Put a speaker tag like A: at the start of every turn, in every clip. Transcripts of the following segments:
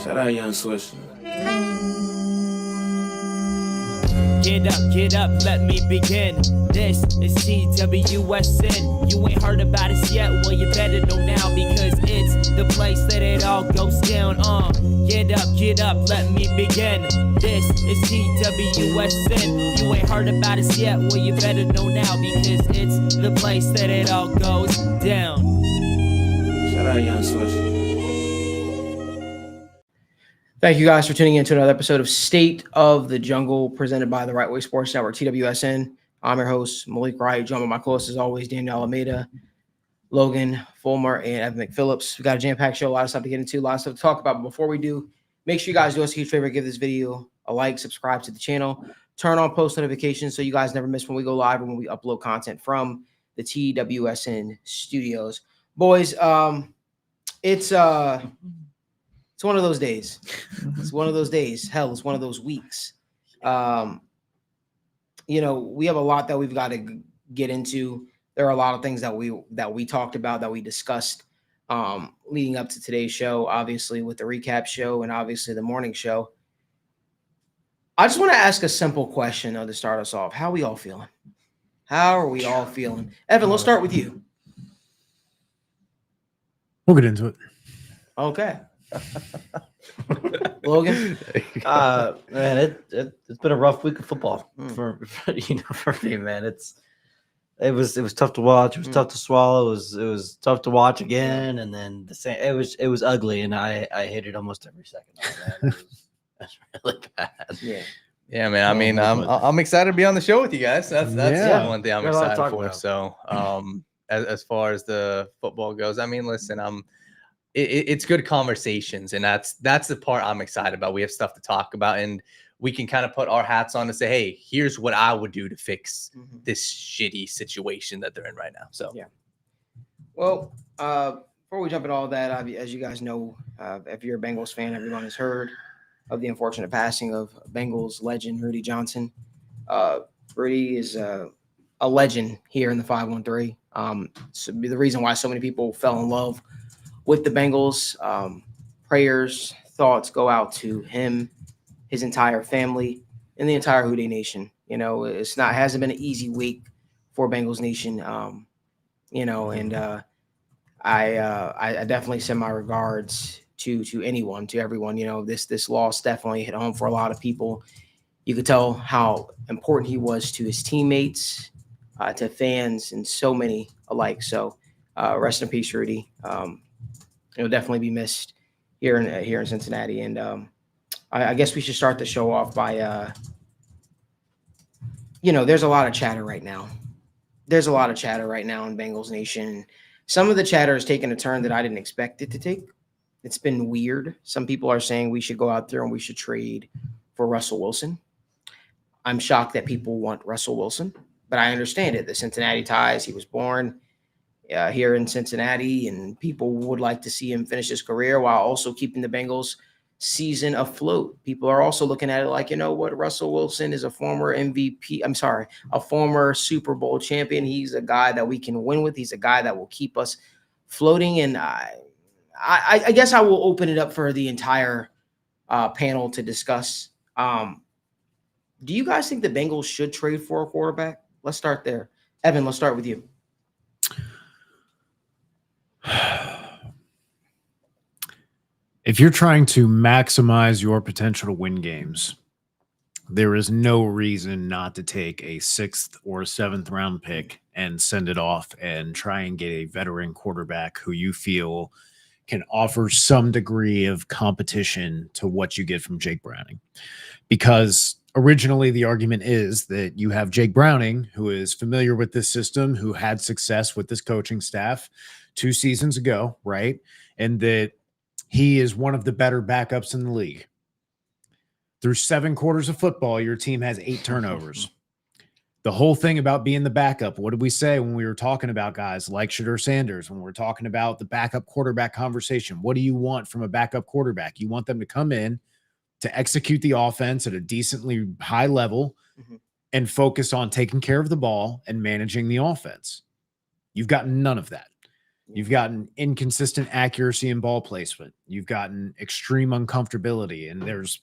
A: Shout out Young Swisher.
B: Get up, let me begin. This is 𝗬𝗎𝗓. You ain't heard about us yet, well you better know now, because it's the place that it all goes down. Get up, let me begin. This is 𝗬𝗎𝗓. You ain't heard about us yet, well you better know now, because it's the place that it all goes down.
A: Shout out Young Swisher.
C: Thank you guys for tuning in to another episode of State of the Jungle, presented by the Right Way Sports Network, TWSN. I'm your host, Malik Wright, joined by my co-host as always, Daniel 𝗦𝗢𝗢𝗕𝗏, Logan Fulmer, and Evan McPhillips. We got a jam-packed show, a lot of stuff to get into, a lot of stuff to talk about. But before we do, make sure you guys do us a huge favor, give this video a like, subscribe to the channel, turn on post notifications so you guys never miss when we go live or when we upload content from the TWSN studios. Boys, it's one of those days. It's one of those days. Hell, it's one of those weeks. We have a lot that we've got to get into. There are a lot of things that we talked about, that we discussed leading up to today's show, obviously with the recap show and obviously the morning show. I just want to ask a simple question to start us off. How are we all feeling? How are we all feeling? Evan, let's start with you.
D: We'll get into it.
C: Okay. Logan,
E: man, it's been a rough week of football for me, man. It was tough to watch. It was tough to swallow. It was tough to watch again, and then the same. It was ugly, and I hated almost every second of it. That's really bad.
F: Yeah, man. I mean, I'm excited to be on the show with you guys. That's the one thing I'm excited for.
E: About.
F: So, as far as the football goes, I mean, listen, it's good conversations, and that's the part I'm excited about. We have stuff to talk about, and we can kind of put our hats on and say, hey, here's what I would do to fix this shitty situation that they're in right now. So
C: yeah. Well, before we jump into all that, as you guys know, if you're a Bengals fan, everyone has heard of the unfortunate passing of Bengals legend Rudy Johnson. Rudy is a legend here in the 513. So the reason why so many people fell in love with the Bengals. Prayers, thoughts go out to him, his entire family, and the entire Who Dey Nation. Hasn't been an easy week for Bengals Nation. I definitely send my regards to anyone, to everyone. This loss definitely hit home for a lot of people. You could tell how important he was to his teammates, to fans, and so many alike. So rest in peace, Rudy. It'll definitely be missed here in Cincinnati. And I guess we should start the show off by, there's a lot of chatter right now. There's a lot of chatter right now in Bengals Nation. Some of the chatter has taken a turn that I didn't expect it to take. It's been weird. Some people are saying we should go out there and we should trade for Russell Wilson. I'm shocked that people want Russell Wilson, but I understand it. The Cincinnati ties, he was born here in Cincinnati, and people would like to see him finish his career while also keeping the Bengals season afloat. People are also looking at it like, Russell Wilson is a former a former Super Bowl champion. He's a guy that we can win with. He's a guy that will keep us floating. And I guess I will open it up for the entire panel to discuss. Do you guys think the Bengals should trade for a quarterback? Let's start there. Evan, let's start with you.
D: If you're trying to maximize your potential to win games, there is no reason not to take a 6th or 7th round pick and send it off and try and get a veteran quarterback who you feel can offer some degree of competition to what you get from Jake Browning. Because originally the argument is that you have Jake Browning, who is familiar with this system, who had success with this coaching staff 2 seasons ago, right? And that he is one of the better backups in the league. Through 7 quarters of football, your team has 8 turnovers. The whole thing about being the backup, what did we say when we were talking about guys like Shedeur Sanders, when we're talking about the backup quarterback conversation? What do you want from a backup quarterback? You want them to come in to execute the offense at a decently high level and focus on taking care of the ball and managing the offense. You've got none of that. You've gotten inconsistent accuracy in ball placement. You've gotten extreme uncomfortability, and there's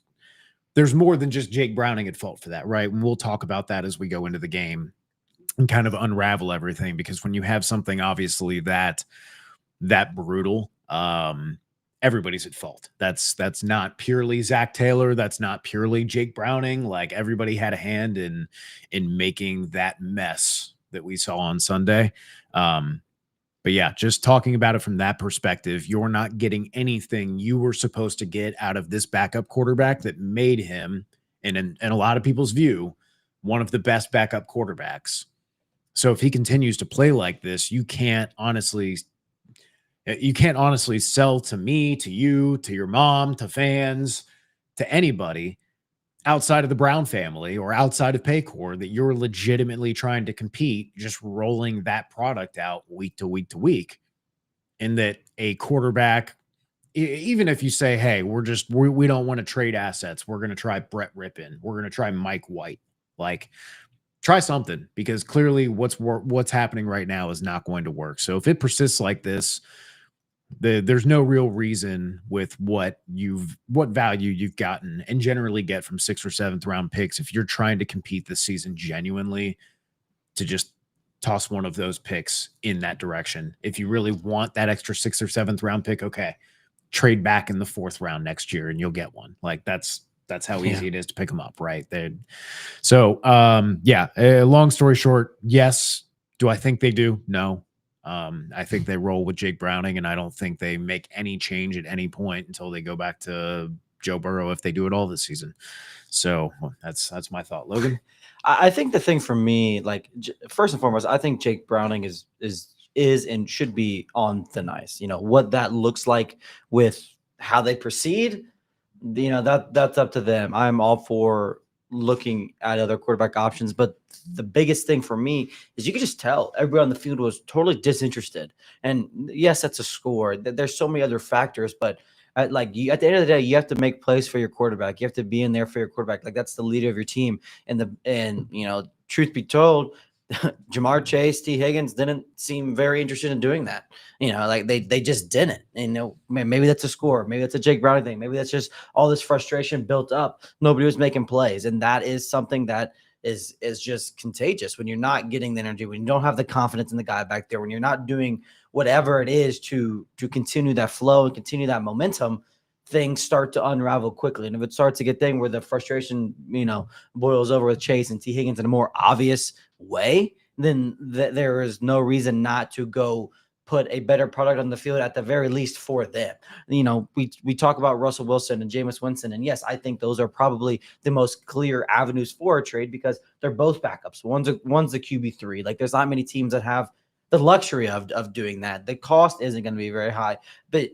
D: more than just Jake Browning at fault for that, right? And we'll talk about that as we go into the game and kind of unravel everything, because when you have something obviously that brutal, everybody's at fault. That's not purely Zach Taylor. That's not purely Jake Browning. Like, everybody had a hand in making that mess that we saw on Sunday. But yeah, just talking about it from that perspective, you're not getting anything you were supposed to get out of this backup quarterback that made him, in a lot of people's view, one of the best backup quarterbacks. So if he continues to play like this, you can't honestly sell to me, to you, to your mom, to fans, to anybody outside of the Brown family or outside of Paycor that you're legitimately trying to compete, just rolling that product out week to week to week. And that a quarterback, even if you say, hey, we don't want to trade assets, we're going to try Brett Rippon, we're going to try Mike White, like, try something, because clearly what's happening right now is not going to work. So if it persists like this, there's no real reason with what value you've gotten and generally get from 6th or 7th round picks, if you're trying to compete this season genuinely, to just toss one of those picks in that direction. If you really want that extra 6th or 7th round pick, okay, trade back in the 4th round next year and you'll get one. Like, that's how easy it is to pick them up, right? So long story short, yes. Do I think they do? No. I think they roll with Jake Browning, and I don't think they make any change at any point until they go back to Joe Burrow, if they do it all this season. So that's my thought. Logan?
E: I think the thing for me, like, first and foremost, I think Jake Browning is and should be on thin ice. You know, what that looks like with how they proceed, you know, that's up to them. I'm all for looking at other quarterback options, but the biggest thing for me is you could just tell everybody on the field was totally disinterested. And yes, that's a score. There's so many other factors, but at the end of the day, you have to make plays for your quarterback. You have to be in there for your quarterback. Like, that's the leader of your team. And you know, truth be told, Jamar Chase, T. Higgins didn't seem very interested in doing that. You know, like they just didn't. And, you know, maybe that's a score. Maybe that's a Jake Browning thing. Maybe that's just all this frustration built up. Nobody was making plays. And that is something that is just contagious when you're not getting the energy, when you don't have the confidence in the guy back there, when you're not doing whatever it is to continue that flow and continue that momentum. Things start to unravel quickly. And if it starts to get thing where the frustration, you know, boils over with Chase and T. Higgins in a more obvious way, then there is no reason not to go put a better product on the field, at the very least, for them. You know, we talk about Russell Wilson and Jameis Winston, and yes, I think those are probably the most clear avenues for a trade, because they're both backups. One's the QB3. Like, there's not many teams that have the luxury of doing that. The cost isn't going to be very high, but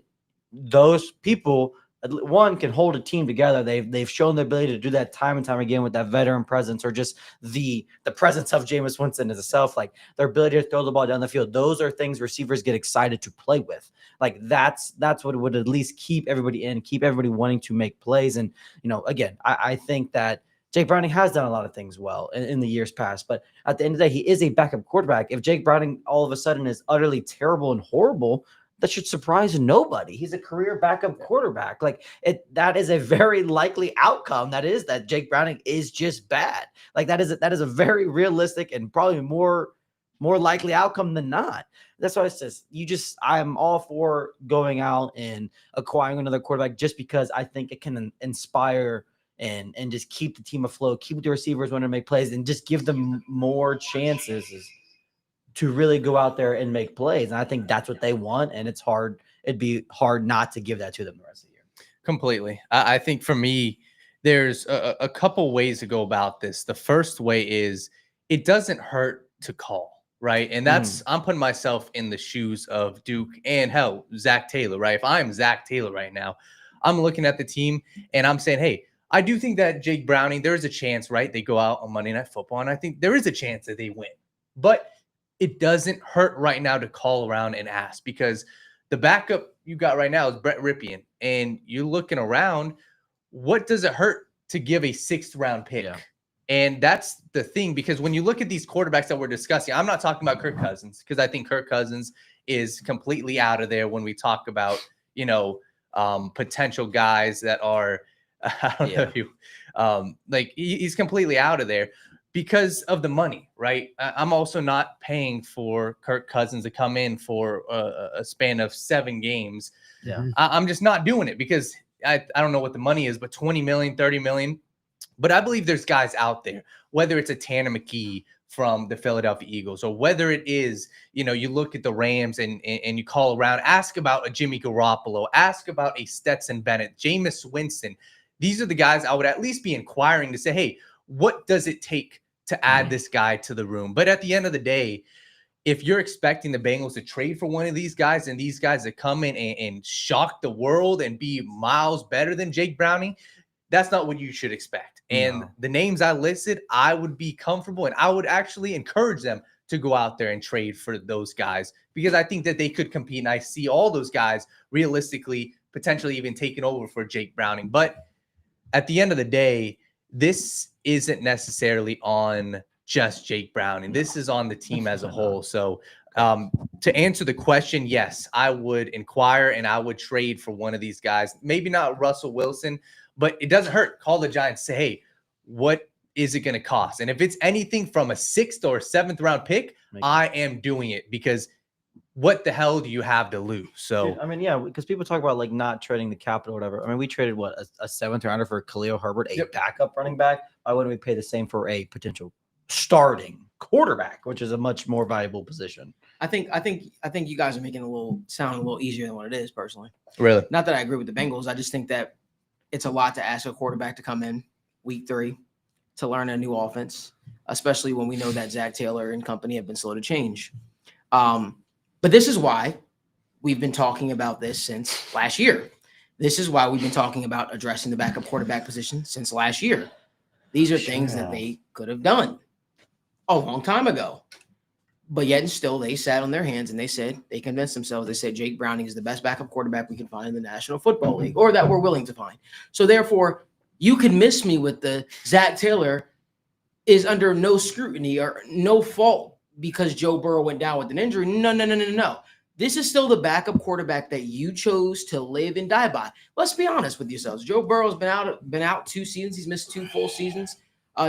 E: those people, one, can hold a team together. They've shown the ability to do that time and time again with that veteran presence, or just the presence of Jameis Winston as itself, like their ability to throw the ball down the field. Those are things receivers get excited to play with. Like, that's what would at least keep everybody in, keep everybody wanting to make plays. And, you know, again, I think that Jake Browning has done a lot of things well in the years past, but at the end of the day, he is a backup quarterback. If Jake Browning all of a sudden is utterly terrible and horrible, that should surprise nobody. He's a career backup quarterback. Like, that is a very likely outcome. That Jake Browning is just bad. Like, that is a very realistic and probably more likely outcome than not. That's why it says I'm all for going out and acquiring another quarterback, just because I think it can inspire and just keep the team afloat, keep the receivers wanting to make plays, and just give them more chances to really go out there and make plays. And I think that's what they want. And it's hard. It'd be hard not to give that to them the rest of the year.
F: Completely. I think for me, there's a couple ways to go about this. The first way is, it doesn't hurt to call, right? And that's, I'm putting myself in the shoes of Duke and Zach Taylor, right? If I'm Zach Taylor right now, I'm looking at the team and I'm saying, hey, I do think that Jake Browning, there is a chance, right? They go out on Monday Night Football, and I think there is a chance that they win. But it doesn't hurt right now to call around and ask, because the backup you got right now is Brett Rippon, and you're looking around. What does it hurt to give a 6th round pick? Yeah. And that's the thing, because when you look at these quarterbacks that we're discussing, I'm not talking about Kirk Cousins, because I think Kirk Cousins is completely out of there when we talk about, potential guys that are, I don't know if you, he's completely out of there because of the money, right? I'm also not paying for Kirk Cousins to come in for a span of 7 games.
E: Yeah.
F: I'm just not doing it because I don't know what the money is, but 20 million, 30 million. But I believe there's guys out there, whether it's a Tanner McKee from the Philadelphia Eagles, or whether it is, you look at the Rams and you call around, ask about a Jimmy Garoppolo, ask about a Stetson Bennett, Jameis Winston. These are the guys I would at least be inquiring to say, hey, what does it take to add this guy to the room? But at the end of the day, if you're expecting the Bengals to trade for one of these guys and these guys to come in and shock the world and be miles better than Jake Browning, that's not what you should expect. And the names I listed, I would be comfortable and I would actually encourage them to go out there and trade for those guys because I think that they could compete. And I see all those guys realistically, potentially even taking over for Jake Browning. But at the end of the day, this isn't necessarily on just Jake Browning. This is on the team as a whole. So to answer the question, yes, I would inquire and I would trade for one of these guys. Maybe not Russell Wilson, but it doesn't hurt. Call the Giants, say, hey, what is it going to cost? And if it's anything from a 6th or 7th round pick, I am doing it because what the hell do you have to lose? So,
E: dude, I mean, yeah, because people talk about like not trading the capital or whatever. I mean, we traded a 7th rounder for Khalil Herbert, a backup running back. Why wouldn't we pay the same for a potential starting quarterback, which is a much more valuable position?
C: I think you guys are making sound a little easier than what it is, personally.
F: Really?
C: Not that I agree with the Bengals. I just think that it's a lot to ask a quarterback to come in week 3 to learn a new offense, especially when we know that Zach Taylor and company have been slow to change. But this is why we've been talking about this since last year. This is why we've been talking about addressing the backup quarterback position since last year. These are things that they could have done a long time ago. But yet and still, they sat on their hands and they convinced themselves. They said Jake Browning is the best backup quarterback we can find in the National Football League, or that we're willing to find. So therefore, you can miss me with the Zach Taylor is under no scrutiny or no fault because Joe Burrow went down with an injury. No. This is still the backup quarterback that you chose to live and die by. Let's be honest with yourselves. Joe Burrow's been out 2 seasons. He's missed 2 full seasons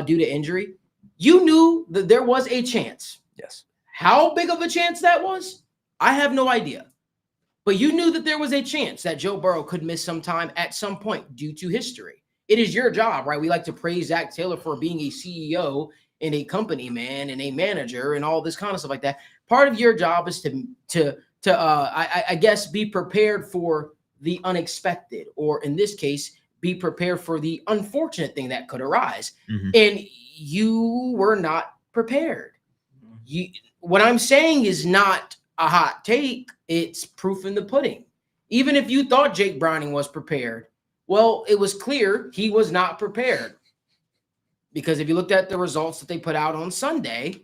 C: due to injury. You knew that there was a chance.
F: Yes.
C: How big of a chance that was, I have no idea. But you knew that there was a chance that Joe Burrow could miss some time at some point due to history. It is your job, right? We like to praise Zach Taylor for being a CEO and a company man and a manager and all this kind of stuff like that. Part of your job is to I guess, be prepared for the unexpected, or in this case, be prepared for the unfortunate thing that could arise. Mm-hmm. And you were not prepared. What I'm saying is not a hot take. It's proof in the pudding. Even if you thought Jake Browning was prepared, well, it was clear he was not prepared. Because if you looked at the results that they put out on Sunday,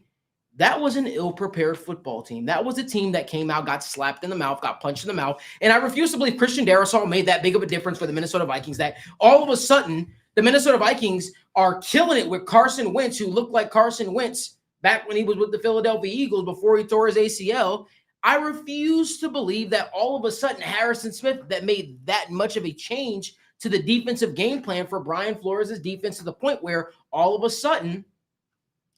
C: that was an ill-prepared football team. That was a team that came out, got slapped in the mouth, got punched in the mouth. And I refuse to believe Christian Darrisaw made that big of a difference for the Minnesota Vikings, that all of a sudden the Minnesota Vikings are killing it with Carson Wentz, who looked like Carson Wentz back when he was with the Philadelphia Eagles before he tore his ACL. I refuse to believe that all of a sudden Harrison Smith that made that much of a change to the defensive game plan for Brian Flores' defense to the point where all of a sudden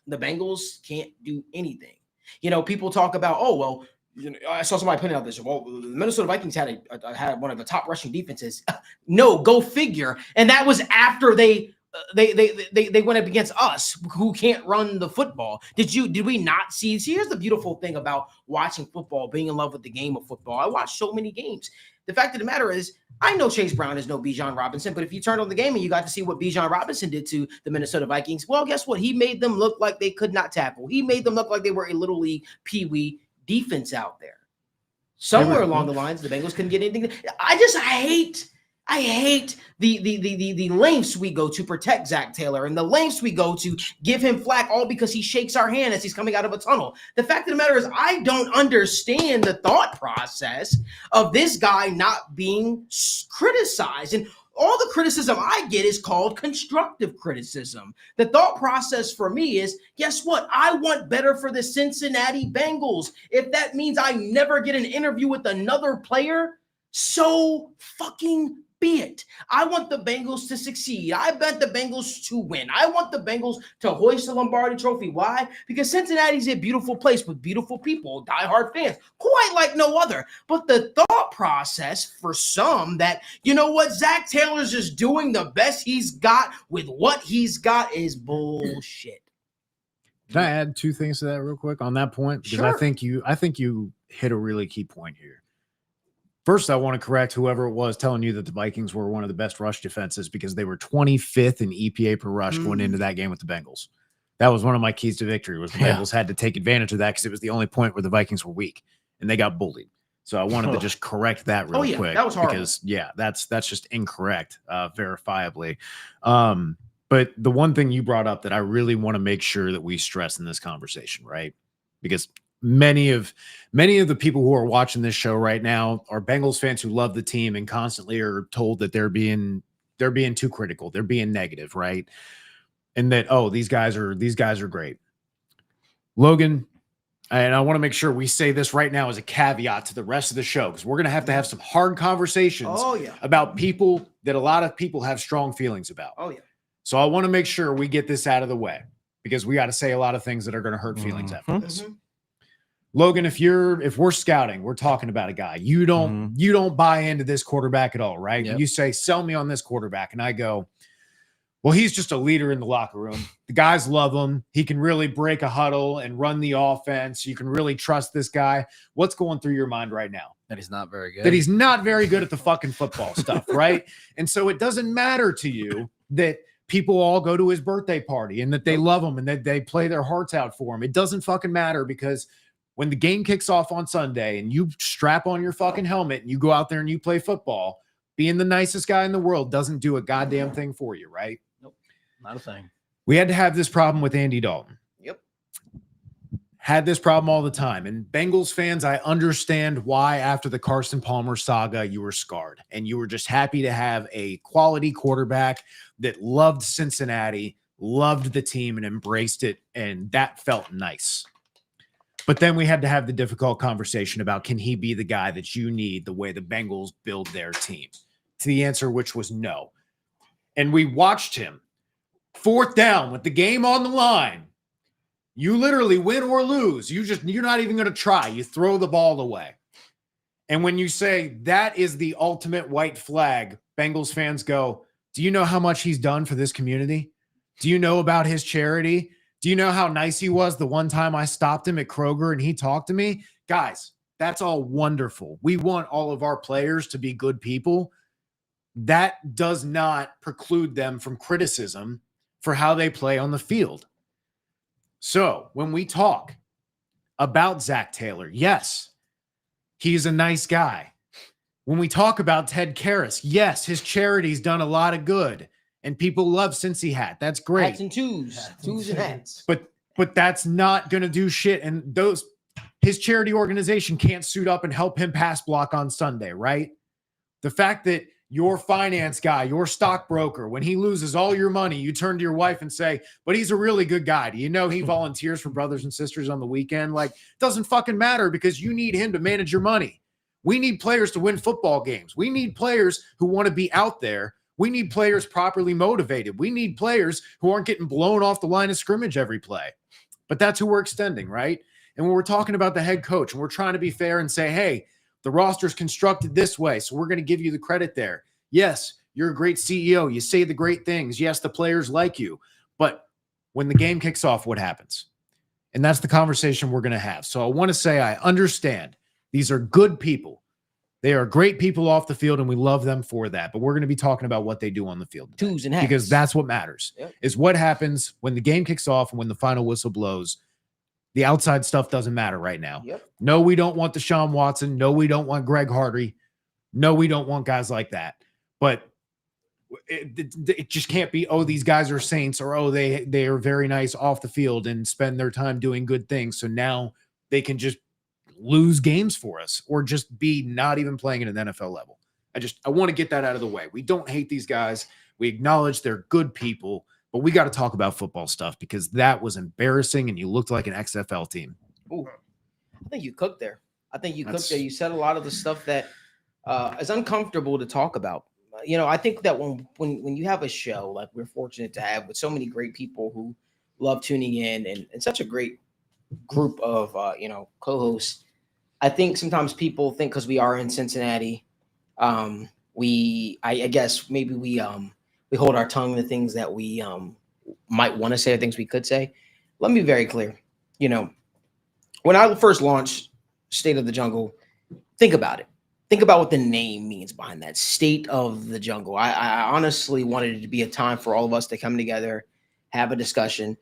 C: the Bengals can't do anything. You know, people talk about, oh, well, you know, I saw somebody putting out this, well, the Minnesota Vikings had one of the top rushing defenses. No, go figure. And that was after they went up against us, who can't run the football. Did we not see? Here's the beautiful thing about watching football, being in love with the game of football. I watched so many games. The fact of the matter is, I know Chase Brown is no Bijan Robinson, but if you turned on the game and you got to see what Bijan Robinson did to the Minnesota Vikings, well, guess what? He made them look like they could not tackle. He made them look like they were a little league peewee defense out there. Somewhere along the lines, the Bengals couldn't get anything. I hate the lengths we go to protect Zach Taylor and the lengths we go to give him flack, all because he shakes our hand as he's coming out of a tunnel. The fact of the matter is, I don't understand the thought process of this guy not being criticized. And all the criticism I get is called constructive criticism. The thought process for me is, guess what? I want better for the Cincinnati Bengals. If that means I never get an interview with another player, so fucking be it. I want the Bengals to succeed. I bet the Bengals to win. I want the Bengals to hoist the Lombardi Trophy. Why? Because Cincinnati's a beautiful place with beautiful people, diehard fans, quite like no other. But the thought process for some that, you know what, Zach Taylor's just doing the best he's got with what he's got is bullshit.
D: Can I add 2 things to that real quick on that point? Because
C: Sure.
D: I think you hit a really key point here. First, I want to correct whoever it was telling you that the Vikings were one of the best rush defenses because they were 25th in EPA per rush going into that game with the Bengals. That was one of my keys to victory, was the Bengals had to take advantage of that because it was the only point where the Vikings were weak and they got bullied. So I wanted to just correct that real quick.
C: That was horrible.
D: Because that's just incorrect, verifiably. But the one thing you brought up that I really want to make sure that we stress in this conversation, right? Because many of the people who are watching this show right now are Bengals fans who love the team and constantly are told that they're being too critical, they're being negative, right? And that, oh, these guys are great. Logan, and I want to make sure we say this right now as a caveat to the rest of the show, because we're going to have some hard conversations about people that a lot of people have strong feelings about.
C: Oh yeah.
D: So I want to make sure we get this out of the way, because we got to say a lot of things that are going to hurt feelings after this. Logan, if we're scouting, we're talking about a guy. You don't buy into this quarterback at all, right?
E: Yep.
D: You say, sell me on this quarterback. And I go, well, he's just a leader in the locker room. The guys love him. He can really break a huddle and run the offense. You can really trust this guy. What's going through your mind right now?
E: That he's not very good.
D: That he's not very good at the fucking football stuff, right? And so it doesn't matter to you that people all go to his birthday party and that they love him and that they play their hearts out for him. It doesn't fucking matter, because when the game kicks off on Sunday and you strap on your fucking helmet and you go out there and you play football, being the nicest guy in the world doesn't do a goddamn thing for you, right?
E: Nope, not a thing.
D: We had to have this problem with Andy Dalton.
C: Yep.
D: Had this problem all the time. And Bengals fans, I understand why after the Carson Palmer saga, you were scarred and you were just happy to have a quality quarterback that loved Cincinnati, loved the team, and embraced it. And that felt nice. But then we had to have the difficult conversation about, can he be the guy that you need the way the Bengals build their team? To the answer, which was no. And we watched him, 4th down with the game on the line. You literally win or lose. You're not even going to try. You throw the ball away. And when you say that is the ultimate white flag, Bengals fans go, do you know how much he's done for this community? Do you know about his charity? Do you know how nice he was the one time I stopped him at Kroger and he talked to me? Guys, that's all wonderful. We want all of our players to be good people. That does not preclude them from criticism for how they play on the field. So when we talk about Zach Taylor, yes, he's a nice guy. When we talk about 𝗕𝗘, yes, his charity's done a lot of good. And people love Cincy hat. That's great.
C: Hats and twos and hats.
D: But that's not going to do shit. And his charity organization can't suit up and help him pass block on Sunday, right? The fact that your finance guy, your stockbroker, when he loses all your money, you turn to your wife and say, but he's a really good guy. Do you know he volunteers for brothers and sisters on the weekend? Like, doesn't fucking matter, because you need him to manage your money. We need players to win football games. We need players who want to be out there. We need players properly motivated. We need players who aren't getting blown off the line of scrimmage every play. But that's who we're extending, right? And when we're talking about the head coach and we're trying to be fair and say, hey, the roster's constructed this way, so we're going to give you the credit there. Yes, you're a great CEO. You say the great things. Yes, the players like you. But when the game kicks off, what happens? And that's the conversation we're going to have. So I want to say I understand. These are good people. They are great people off the field, and we love them for that. But we're going to be talking about what they do on the field today,
C: Twos and hats.
D: because that's what matters, is what happens when the game kicks off and when the final whistle blows. The outside stuff doesn't matter right now. No, we don't want Deshaun Watson. No, we don't want Greg Hardy. No, we don't want guys like that. But it just can't be, oh, these guys are saints, or, oh, they are very nice off the field and spend their time doing good things. So now they can just lose games for us or just be not even playing at an NFL level. I want to get that out of the way. We don't hate these guys. We acknowledge they're good people, but we got to talk about football stuff because that was embarrassing and you looked like an XFL team.
C: Ooh, I think you cooked there. You said a lot of the stuff that is uncomfortable to talk about. I think that when you have a show like we're fortunate to have with so many great people who love tuning in and such a great group of co-hosts, I think sometimes people think because we are in Cincinnati, I guess maybe we hold our tongue to things that we might want to say or things we could say. Let me be very clear. When I first launched State of the Jungle, think about it. Think about what the name means behind that, State of the Jungle. I honestly wanted it to be a time for all of us to come together, have a discussion,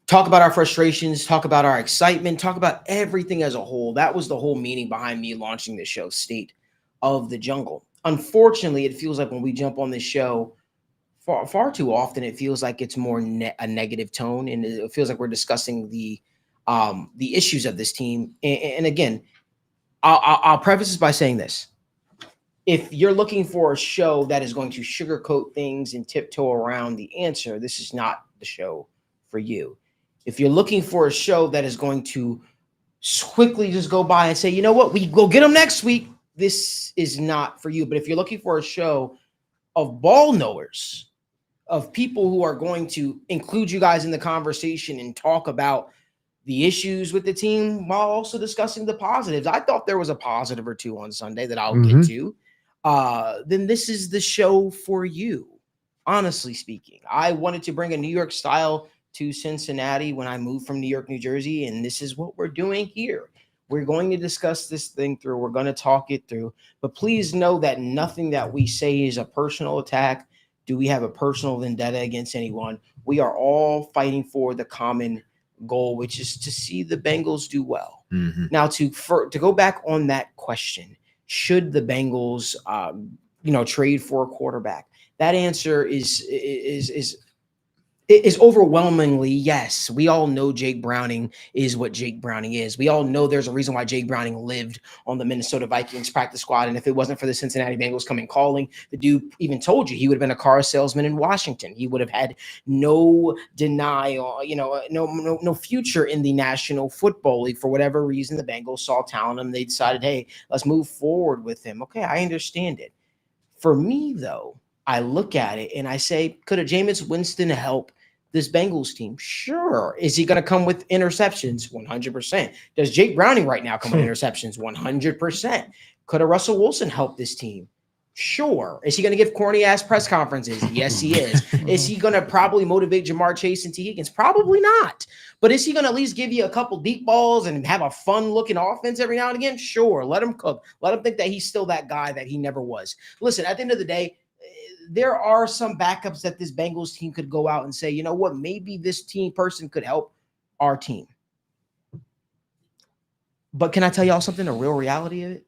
C: talk about our frustrations, talk about our excitement, talk about everything as a whole. That was the whole meaning behind me launching this show, State of the Jungle. Unfortunately, it feels like when we jump on this show, far too often, it feels like it's more a negative tone, and it feels like we're discussing the issues of this team. And again, I'll preface this by saying this. If you're looking for a show that is going to sugarcoat things and tiptoe around the answer, this is not the show for you. If you're looking for a show that is going to quickly just go by and say, you know what, we go get them next week, this is not for you. But if you're looking for a show of ball knowers, of people who are going to include you guys in the conversation and talk about the issues with the team while also discussing the positives. I thought there was a positive or two on Sunday that I'll get to. Then this is the show for you. Honestly speaking, I wanted to bring a New York style to Cincinnati when I moved from New York, New Jersey, and this is what we're doing here. We're going to discuss this thing through. We're going to talk it through. But please know that nothing that we say is a personal attack. Do we have a personal vendetta against anyone? We are all fighting for the common goal, which is to see the Bengals do well. Now, to go back on that question, should the Bengals, trade for a quarterback? That answer is overwhelmingly yes. We all know Jake Browning is what Jake Browning is. We all know there's a reason why Jake Browning lived on the Minnesota Vikings practice squad. And if it wasn't for the Cincinnati Bengals coming calling, the dude even told you he would have been a car salesman in Washington. He would have had no denial, no future in the National Football League. For whatever reason, the Bengals saw talent and they decided, hey, let's move forward with him. Okay, I understand it. For me, though, I look at it and I say, could a Jameis Winston help this Bengals team? Sure. Is he going to come with interceptions? 100%. Does Jake Browning right now come with interceptions? 100%. Could a Russell Wilson help this team? Sure. Is he going to give corny ass press conferences? Yes, he is. Is he going to probably motivate Jamar Chase and T. Higgins? Probably not. But is he going to at least give you a couple deep balls and have a fun looking offense every now and again? Sure. Let him cook. Let him think that he's still that guy that he never was. Listen, at the end of the day, there are some backups that this Bengals team could go out and say, you know what, maybe this team person could help our team. But can I tell y'all something, the real reality of it?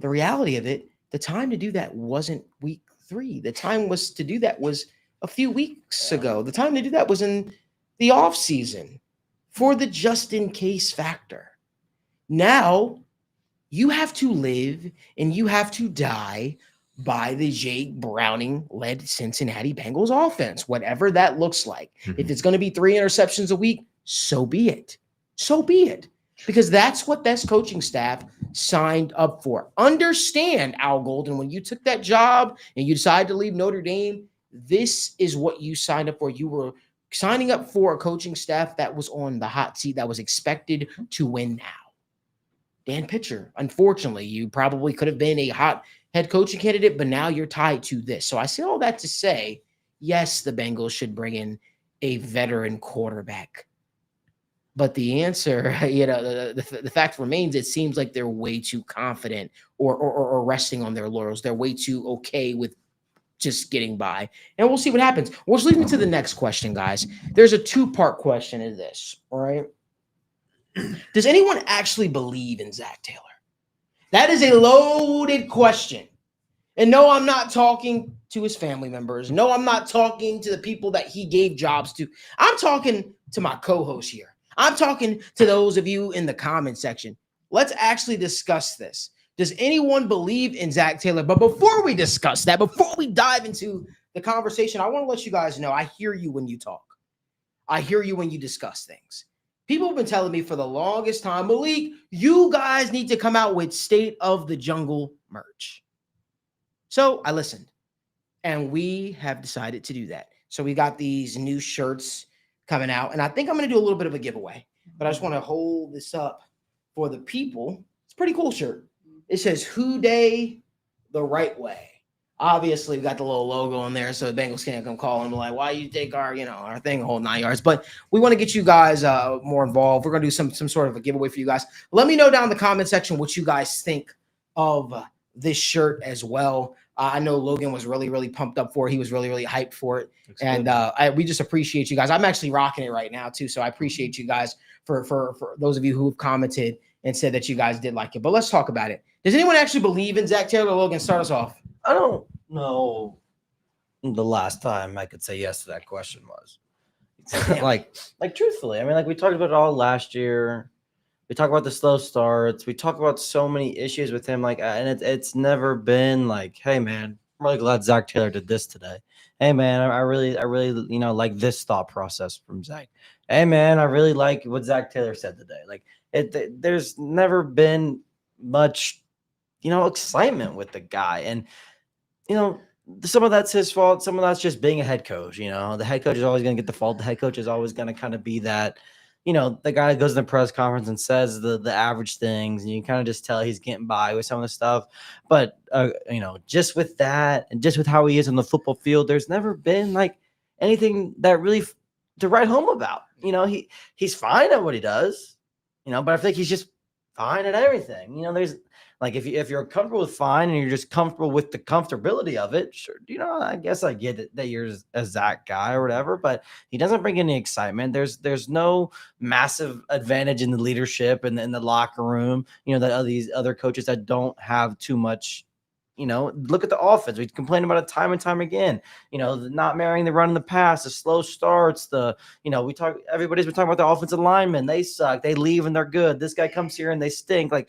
C: The reality of it, the time to do that wasn't week 3. The time to do that was a few weeks ago. The time to do that was in the off season for the just in case factor. Now you have to live and you have to die by the Jake Browning-led Cincinnati Bengals offense, whatever that looks like. If it's going to be 3 interceptions a week, so be it. So be it. Because that's what this coaching staff signed up for. Understand, Al Golden, when you took that job and you decided to leave Notre Dame, this is what you signed up for. You were signing up for a coaching staff that was on the hot seat, that was expected to win now. Dan Pitcher, unfortunately, you probably could have been a hot head coaching candidate, but now you're tied to this. So I say all that to say, yes, the Bengals should bring in a veteran quarterback. But the answer, the fact remains, it seems like they're way too confident or resting on their laurels. They're way too okay with just getting by. And we'll see what happens. Which leads me to the next question, guys. There's a 2-part question in this, all right? Does anyone actually believe in Zac Taylor? That is a loaded question. And no, I'm not talking to his family members. No, I'm not talking to the people that he gave jobs to. I'm talking to my co-host here. I'm talking to those of you in the comment section. Let's actually discuss this. Does anyone believe in Zach Taylor? But before we discuss that, before we dive into the conversation, I want to let you guys know I hear you when you talk. I hear you when you discuss things. People have been telling me for the longest time, Malik, you guys need to come out with State of the Jungle merch. So I listened, and we have decided to do that. So we got these new shirts coming out, and I think I'm going to do a little bit of a giveaway, but I just want to hold this up for the people. It's a pretty cool shirt. It says, 𝗬𝗢𝗢 the right way. Obviously, we got the little logo on there, so the Bengals can't come calling and be like, why you take our, our thing a whole 9 yards. But we want to get you guys more involved. We're going to do some sort of a giveaway for you guys. Let me know down in the comment section what you guys think of this shirt as well. I know Logan was really, really pumped up for it. He was really, really hyped for it. And we just appreciate you guys. I'm actually rocking it right now, too. So I appreciate you guys for those of you who have commented and said that you guys did like it. But let's talk about it. Does anyone actually believe in Zach Taylor? Logan, start us off.
E: I don't know the last time I could say yes to that question was. like truthfully, I mean, like we talked about it all last year. We talk about the slow starts. We talk about so many issues with him. And it's never been like, hey man, I'm really glad Zach Taylor did this today. Hey man, I really, like this thought process from Zach. Hey man, I really like what Zach Taylor said today. Like there's never been much, excitement with the guy. And some of that's his fault. Some of that's just being a head coach. The head coach is always going to get the fault. The head coach is always going to kind of be that, the guy that goes to the press conference and says the average things, and you kind of just tell he's getting by with some of the stuff. But, just with that and just with how he is on the football field, there's never been like anything that really to write home about. He's fine at what he does, but I think he's just fine at everything. There's like if you're comfortable with fine and you're just comfortable with the comfortability of it, sure, I guess I get it that you're a Zach guy or whatever, but he doesn't bring any excitement. There's no massive advantage in the leadership and in the locker room, that these other coaches that don't have too much. Look at the offense. We complain about it time and time again. Not marrying the run in the pass, the slow starts, everybody's been talking about the offensive linemen. They suck. They leave and they're good. This guy comes here and they stink. Like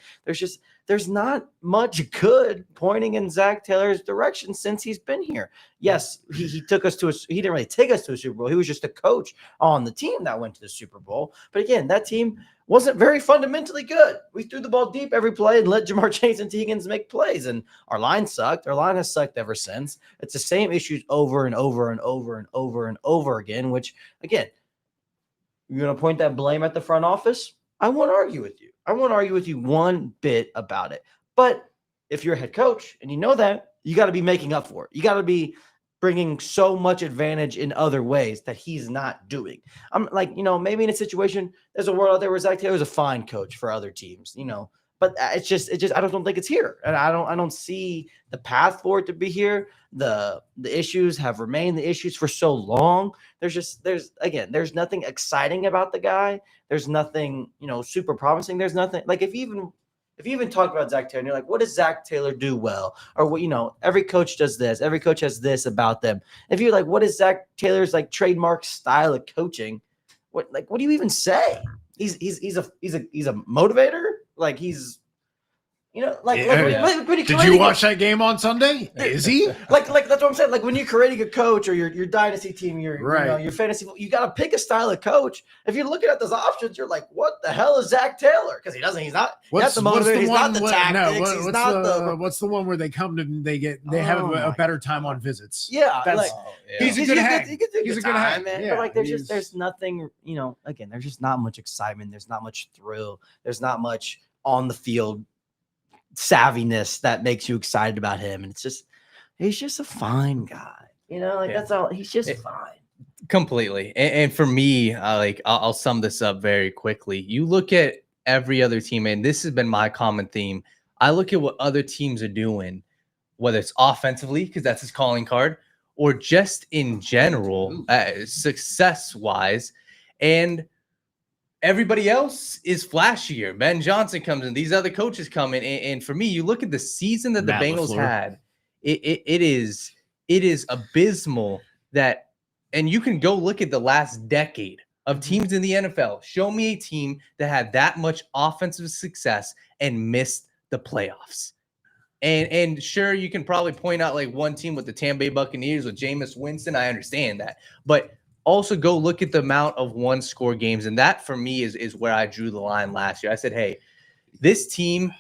E: there's not much good pointing in Zach Taylor's direction since he's been here. Yes, he took us he didn't really take us to a Super Bowl. He was just a coach on the team that went to the Super Bowl. But again, that team wasn't very fundamentally good. We threw the ball deep every play and let Jamar Chase and Higgins make plays. And our line sucked. Our line has sucked ever since. It's the same issues over and over and over and over and over again, which, again, you're going to point that blame at the front office? I won't argue with you. I won't argue with you one bit about it. But if you're a head coach and you know that, you got to be making up for it. You got to be bringing so much advantage in other ways that he's not doing. I'm like, maybe in a situation, there's a world out there where Zach Taylor's a fine coach for other teams, but it's just, I don't think it's here. And I don't see the path for it to be here. The issues have remained the issues for so long. There's nothing exciting about the guy. There's nothing, super promising. There's nothing like if you even talk about Zach Taylor, and you're like, what does Zach Taylor do well? Or what, every coach does this. Every coach has this about them. If you're like, what is Zach Taylor's like trademark style of coaching? What do you even say? He's a motivator. Like he's,
D: did you watch that game on Sunday? Is he?
E: Like that's what I'm saying. Like when you're creating a coach or your dynasty team, your fantasy, you got to pick a style of coach. If you're looking at those options, you're like, what the hell is Zach Taylor? Because he's not the motivator. He's not the tactics.
D: What's the one where they come to they have a better time on visits?
E: Yeah,
D: he's a good hang.
E: He's a good hang, man. Yeah, but there's nothing. Again, there's just not much excitement. There's not much thrill. There's not much on the field savviness that makes you excited about him. And he's just a fine guy, that's all. He's just fine.
F: Completely. And for me, I'll sum this up very quickly. You look at every other team, and this has been my common theme. I look at what other teams are doing, whether it's offensively, because that's his calling card, or just in general, success wise. And everybody else is flashier. Ben Johnson comes in. These other coaches come in. And for me, you look at the season that the Bengals had, it is abysmal that, and you can go look at the last decade of teams in the NFL. Show me a team that had that much offensive success and missed the playoffs. And sure, you can probably point out like one team with the Tampa Bay Buccaneers with Jameis Winston. I understand that. But also go look at the amount of one-score games. And that, for me, is where I drew the line last year. I said, hey, this team,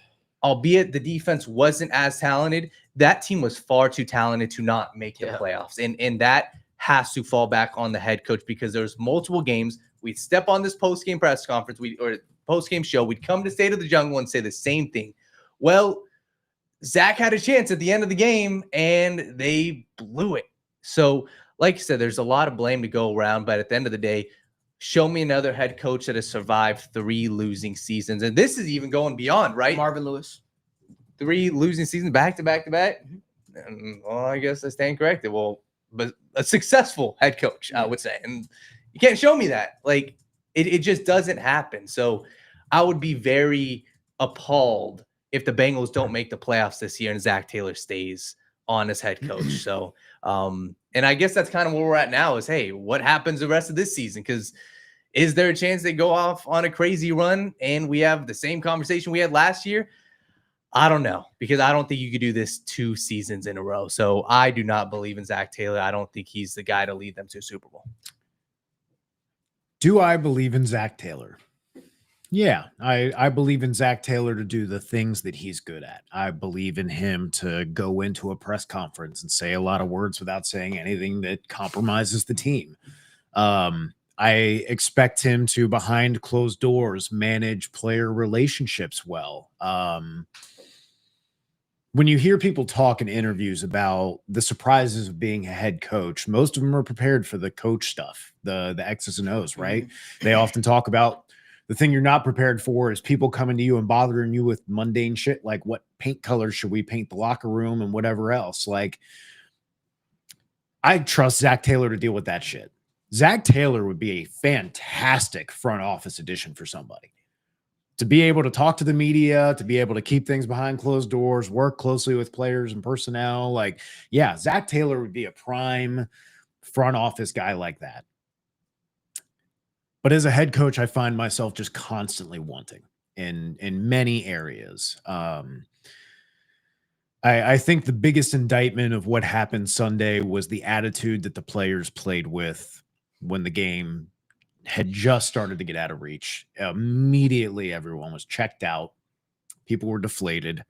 F: albeit the defense wasn't as talented, that team was far too talented to not make the playoffs. And that has to fall back on the head coach, because there's multiple games. We'd step on this post-game press conference or post-game show. We'd come to State of the Jungle and say the same thing. Well, Zach had a chance at the end of the game, and they blew it. So, like I said, there's a lot of blame to go around. But at the end of the day, show me another head coach that has survived 3 losing seasons. And this is even going beyond, right?
C: Marvin Lewis.
F: 3 losing seasons back to back to back. And, well, I guess I stand corrected. Well, but a successful head coach, I would say. And you can't show me that. Like, it just doesn't happen. So I would be very appalled if the Bengals don't make the playoffs this year and Zach Taylor stays on as head coach. So, and I guess that's kind of where we're at now is, hey, what happens the rest of this season? Because is there a chance they go off on a crazy run and we have the same conversation we had last year? I don't know, because I don't think you could do this 2 seasons in a row. So I do not believe in Zach Taylor. I don't think he's the guy to lead them to a Super Bowl.
D: Do I believe in Zach Taylor? Yeah, I believe in Zach Taylor to do the things that he's good at. I believe in him to go into a press conference and say a lot of words without saying anything that compromises the team. I expect him to, behind closed doors, manage player relationships well. When you hear people talk in interviews about the surprises of being a head coach, most of them are prepared for the coach stuff, the X's and O's, right? They often talk about the thing you're not prepared for is people coming to you and bothering you with mundane shit like what paint colors should we paint the locker room and whatever else. Like, I trust Zach Taylor to deal with that shit. Zach Taylor would be a fantastic front office addition for somebody. To be able to talk to the media, to be able to keep things behind closed doors, work closely with players and personnel. Like, yeah, Zach Taylor would be a prime front office guy like that. But as a head coach, I find myself just constantly wanting in many areas. I think the biggest indictment of what happened Sunday was the attitude that the players played with when the game had just started to get out of reach. Immediately, everyone was checked out. People were deflated.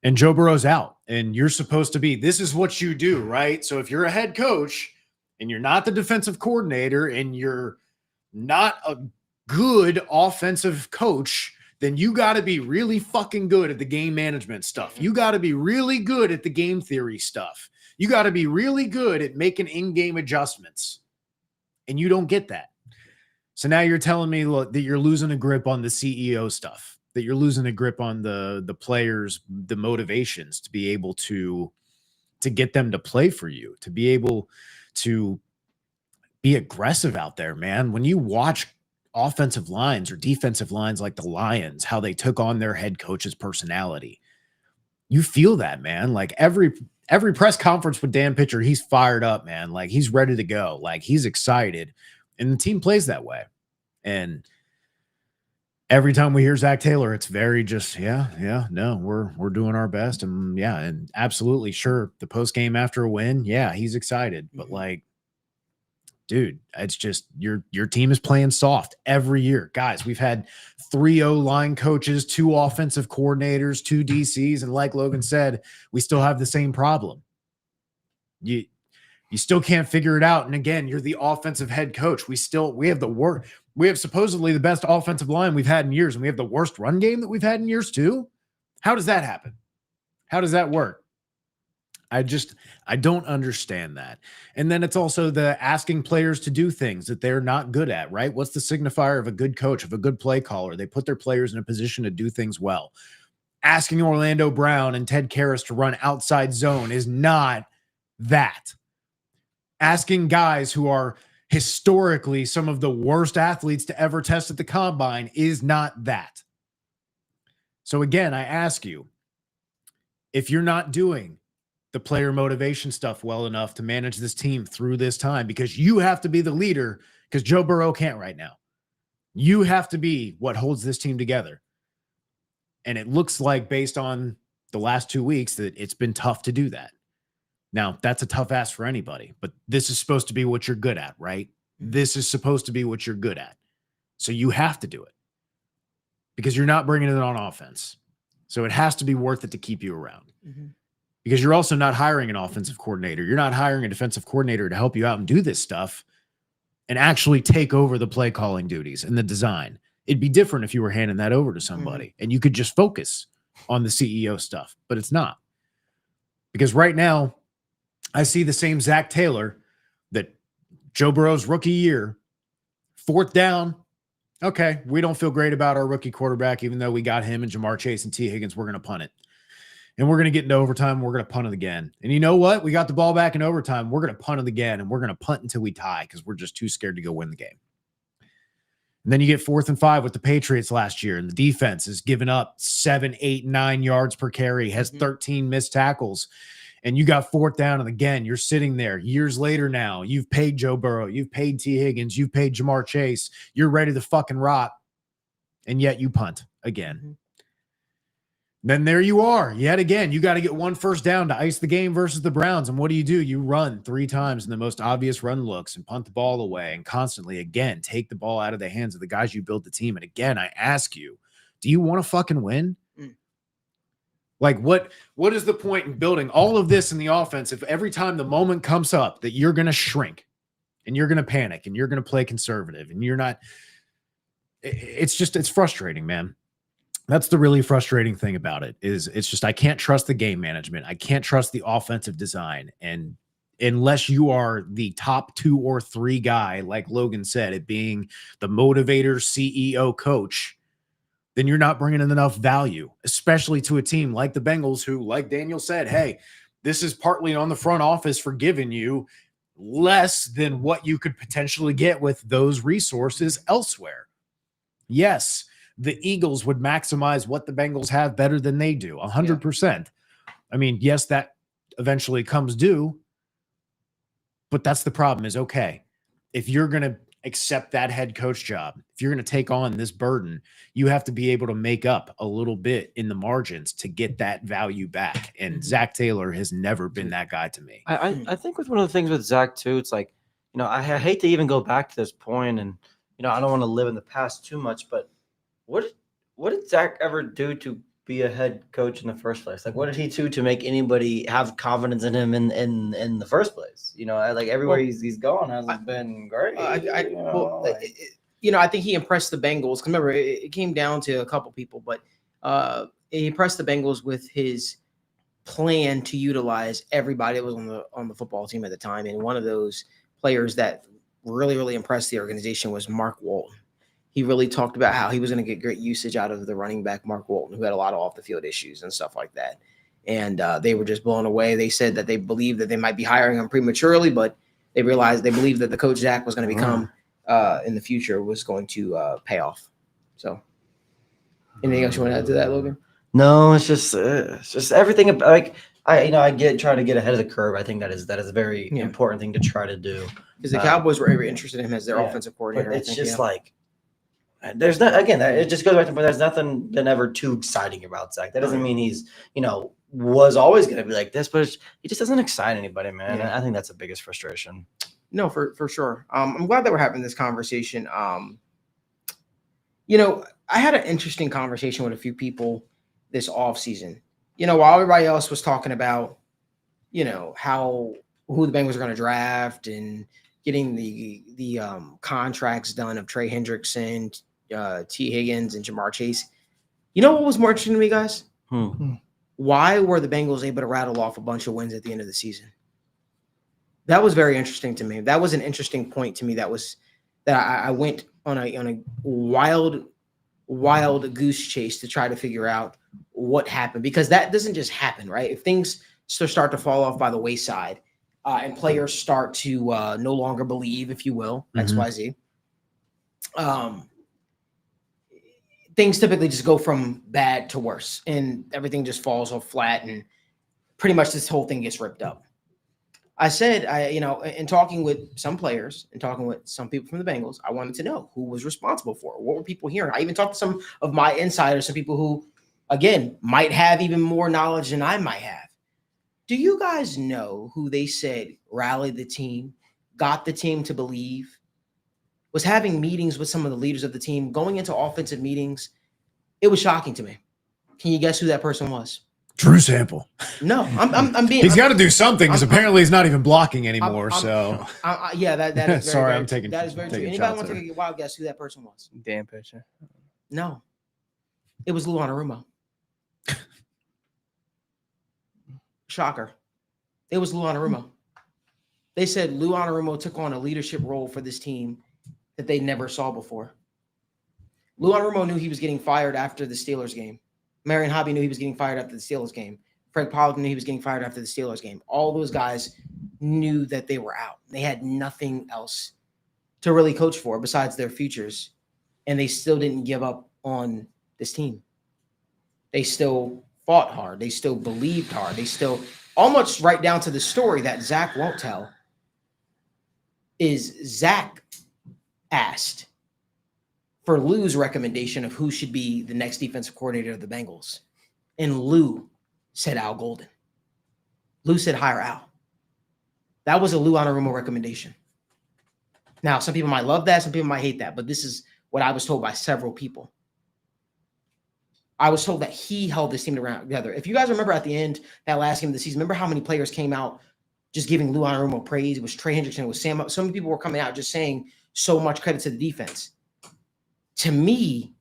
D: And Joe Burrow's out. And you're supposed to be, this is what you do, right? So if you're a head coach and you're not the defensive coordinator and you're not a good offensive coach, then you got to be really fucking good at the game management stuff. You got to be really good at the game theory stuff. You got to be really good at making in-game adjustments. And you don't get that. So now you're telling me, look, that you're losing a grip on the CEO stuff, that you're losing a grip on the players, the motivations to be able to get them to play for you, to be able to be aggressive out there, man. When you watch offensive lines or defensive lines like the Lions, how they took on their head coach's personality, you feel that, man. Like every press conference with Dan Pitcher, he's fired up, man. Like he's ready to go. Like he's excited. And the team plays that way. And every time we hear Zach Taylor, it's very just, no, we're doing our best. And yeah, and absolutely sure. The post game after a win, yeah, he's excited. But like, dude, it's just your team is playing soft every year. Guys, we've had 3 O-line coaches, 2 offensive coordinators, 2 DCs, and like Logan said, we still have the same problem. You still can't figure it out. And again, you're the offensive head coach. We have supposedly the best offensive line we've had in years, and we have the worst run game that we've had in years too. How does that happen? How does that work? I don't understand that. And then it's also the asking players to do things that they're not good at, right? What's the signifier of a good coach, of a good play caller? They put their players in a position to do things well. Asking Orlando Brown and Ted Karras to run outside zone is not that. Asking guys who are historically some of the worst athletes to ever test at the combine is not that. So again, I ask you, if you're not doing the player motivation stuff well enough to manage this team through this time, because you have to be the leader, because Joe Burrow can't right now. You have to be what holds this team together. And it looks like, based on the last 2 weeks, that it's been tough to do that. Now, that's a tough ask for anybody, but this is supposed to be what you're good at, right? This is supposed to be what you're good at. So you have to do it because you're not bringing it on offense. So it has to be worth it to keep you around. Because you're also not hiring an offensive coordinator. You're not hiring a defensive coordinator to help you out and do this stuff and actually take over the play calling duties and the design. It'd be different if you were handing that over to somebody and you could just focus on the CEO stuff, but it's not. Because right now, I see the same Zach Taylor that Joe Burrow's rookie year, 4th down. Okay, we don't feel great about our rookie quarterback, even though we got him and Ja'Marr Chase and T. Higgins. We're going to punt it. And we're going to get into overtime. We're going to punt it again. And you know what? We got the ball back in overtime. We're going to punt it again, and we're going to punt until we tie because we're just too scared to go win the game. And then you get 4th and 5 with the Patriots last year, and the defense is giving up 7, 8, 9 yards per carry, has 13 missed tackles. And you got 4th down, and again, you're sitting there years later now. You've paid Joe Burrow. You've paid T. Higgins. You've paid Ja'Marr Chase. You're ready to fucking rot, and yet you punt again. Then there you are. Yet again, you got to get 1 first down to ice the game versus the Browns. And what do? You run 3 times in the most obvious run looks and punt the ball away and constantly, again, take the ball out of the hands of the guys you built the team. And again, I ask you, do you want to fucking win? Like, what is the point in building all of this in the offense if every time the moment comes up that you're going to shrink and you're going to panic and you're going to play conservative and you're not – it's frustrating, man. That's the really frustrating thing about it is it's just I can't trust the game management. I can't trust the offensive design. And unless you are the top 2 or 3 guy, like Logan said, it being the motivator, CEO, coach, then you're not bringing in enough value, especially to a team like the Bengals who, like Daniel said, hey, this is partly on the front office for giving you less than what you could potentially get with those resources elsewhere. Yes, the Eagles would maximize what the Bengals have better than they do, 100%. I mean, yes, that eventually comes due, but that's the problem is, okay, if you're going to accept that head coach job, if you're going to take on this burden, you have to be able to make up a little bit in the margins to get that value back. And Zach Taylor has never been that guy to me.
E: I think with one of the things with Zach too, it's like, I hate to even go back to this point and, I don't want to live in the past too much, but what did Zach ever do to be a head coach in the first place? Like, what did he do to make anybody have confidence in him in the first place? Like everywhere he's gone hasn't been great.
C: I think he impressed the Bengals. Remember, it came down to a couple people, but he impressed the Bengals with his plan to utilize everybody that was on the football team at the time. And one of those players that really, really impressed the organization was Mark Walton. He really talked about how he was going to get great usage out of the running back, Mark Walton, who had a lot of off-the-field issues and stuff like that. And they were just blown away. They said that they believed that they might be hiring him prematurely, but they believed that the coach Zach was going to become in the future was going to pay off. So anything else you want to add to that, Logan?
E: No, it's just everything. Like I trying to get ahead of the curve. I think that is a very important thing to try to do.
C: Because the Cowboys were very interested in him as their offensive coordinator.
E: But it's just like, there's not, again, it just goes back to, but there's nothing been ever too exciting about Zach. That doesn't mean he's, was always going to be like this, but he just doesn't excite anybody, man. I think that's the biggest frustration. No,
C: for sure. I'm glad that we're having this conversation. I had an interesting conversation with a few people this off season, while everybody else was talking about, who the Bengals are going to draft and getting the contracts done of Trey Hendrickson, T. Higgins, and Ja'Marr Chase. You know what was more interesting to me, guys? Why were the Bengals able to rattle off a bunch of wins at the end of the season? That was very interesting to me. That was an interesting point to me. That I went on a wild goose chase to try to figure out what happened, because that doesn't just happen, right? If things start to fall off by the wayside, and players start to no longer believe, if you will, XYZ. Things typically just go from bad to worse, and everything just falls off flat, and pretty much this whole thing gets ripped up. I said, in talking with some players and talking with some people from the Bengals, I wanted to know who was responsible for it. What were people hearing? I even talked to some of my insiders, some people who again, might have even more knowledge than I might have. Do you guys know who they said rallied the team, got the team to believe, was having meetings with some of the leaders of the team, going into offensive meetings? It was shocking to me. Can you guess who that person was?
D: Drew Sample.
C: No, I'm being.
D: He's got to do something because apparently he's not even blocking anymore.
C: Yeah, that is very,
D: sorry,
C: very
D: I'm
C: true.
D: taking.
C: That is very true. Anybody want to take a wild guess who that person was?
F: Damn pitcher.
C: No, it was Lou Anarumo. Shocker. It was Lou Anarumo. They said Lou Anarumo took on a leadership role for this team that they never saw before. Lou Anarumo knew he was getting fired after the Steelers game. Marion Hobby knew he was getting fired after the Steelers game. Craig Pollock knew he was getting fired after the Steelers game. All those guys knew that they were out. They had nothing else to really coach for besides their futures. And they still didn't give up on this team. They still fought hard. They still believed hard. They still, almost right down to the story that Zach won't tell, is Zach asked for Lou's recommendation of who should be the next defensive coordinator of the Bengals. And Lou said Al Golden. Lou said hire Al. That was a Lou Anarumo recommendation. Now, some people might love that. Some people might hate that. But this is what I was told by several people. I was told that he held this team together. If you guys remember at the end, that last game of the season, remember how many players came out just giving Lou Anarumo praise? It was Trey Hendrickson. It was Sam. So many people were coming out just saying so much credit to the defense. To me,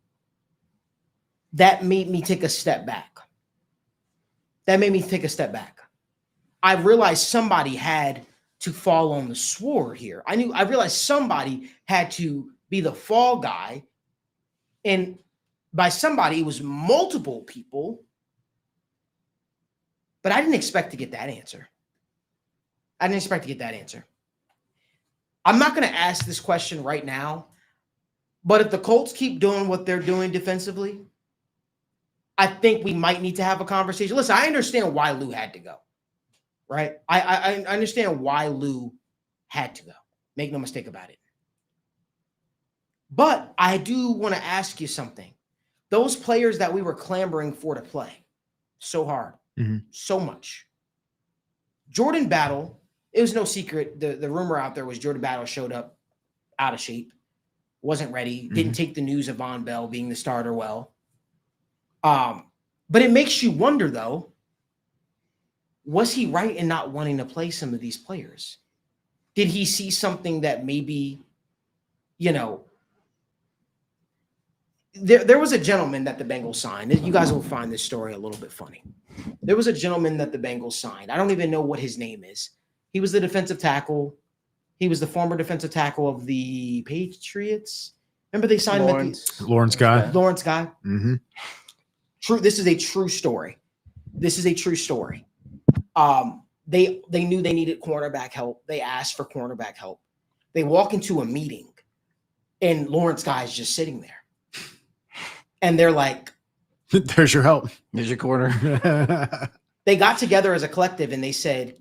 C: that made me take a step back. I realized somebody had to fall on the sword here. I realized somebody had to be the fall guy. And by somebody, it was multiple people. But I didn't expect to get that answer. I'm not going to ask this question right now. But if the Colts keep doing what they're doing defensively, I think we might need to have a conversation. Listen, I understand why Lou had to go, right? I understand why Lou had to go. Make no mistake about it. But I do want to ask you something. Those players that we were clamoring for to play so hard, so much. Jordan Battle, it was no secret. The rumor out there was Jordan Battle showed up out of shape. Wasn't ready, didn't take the news of Von Bell being the starter well. But it makes you wonder, though, was he right in not wanting to play some of these players? Did he see something that maybe, there was a gentleman that the Bengals signed. You guys will find this story a little bit funny. There was a gentleman that the Bengals signed. I don't even know what his name is. He was the defensive tackle. He was the former defensive tackle of the Patriots. Remember they signed
D: Lawrence Guy.
C: Lawrence Guy.
D: Mm-hmm.
C: True. This is a true story. They knew they needed cornerback help. They asked for cornerback help. They walk into a meeting, and Lawrence Guy is just sitting there, and they're like,
D: "There's your help.
E: There's your corner."
C: They got together as a collective, and they said,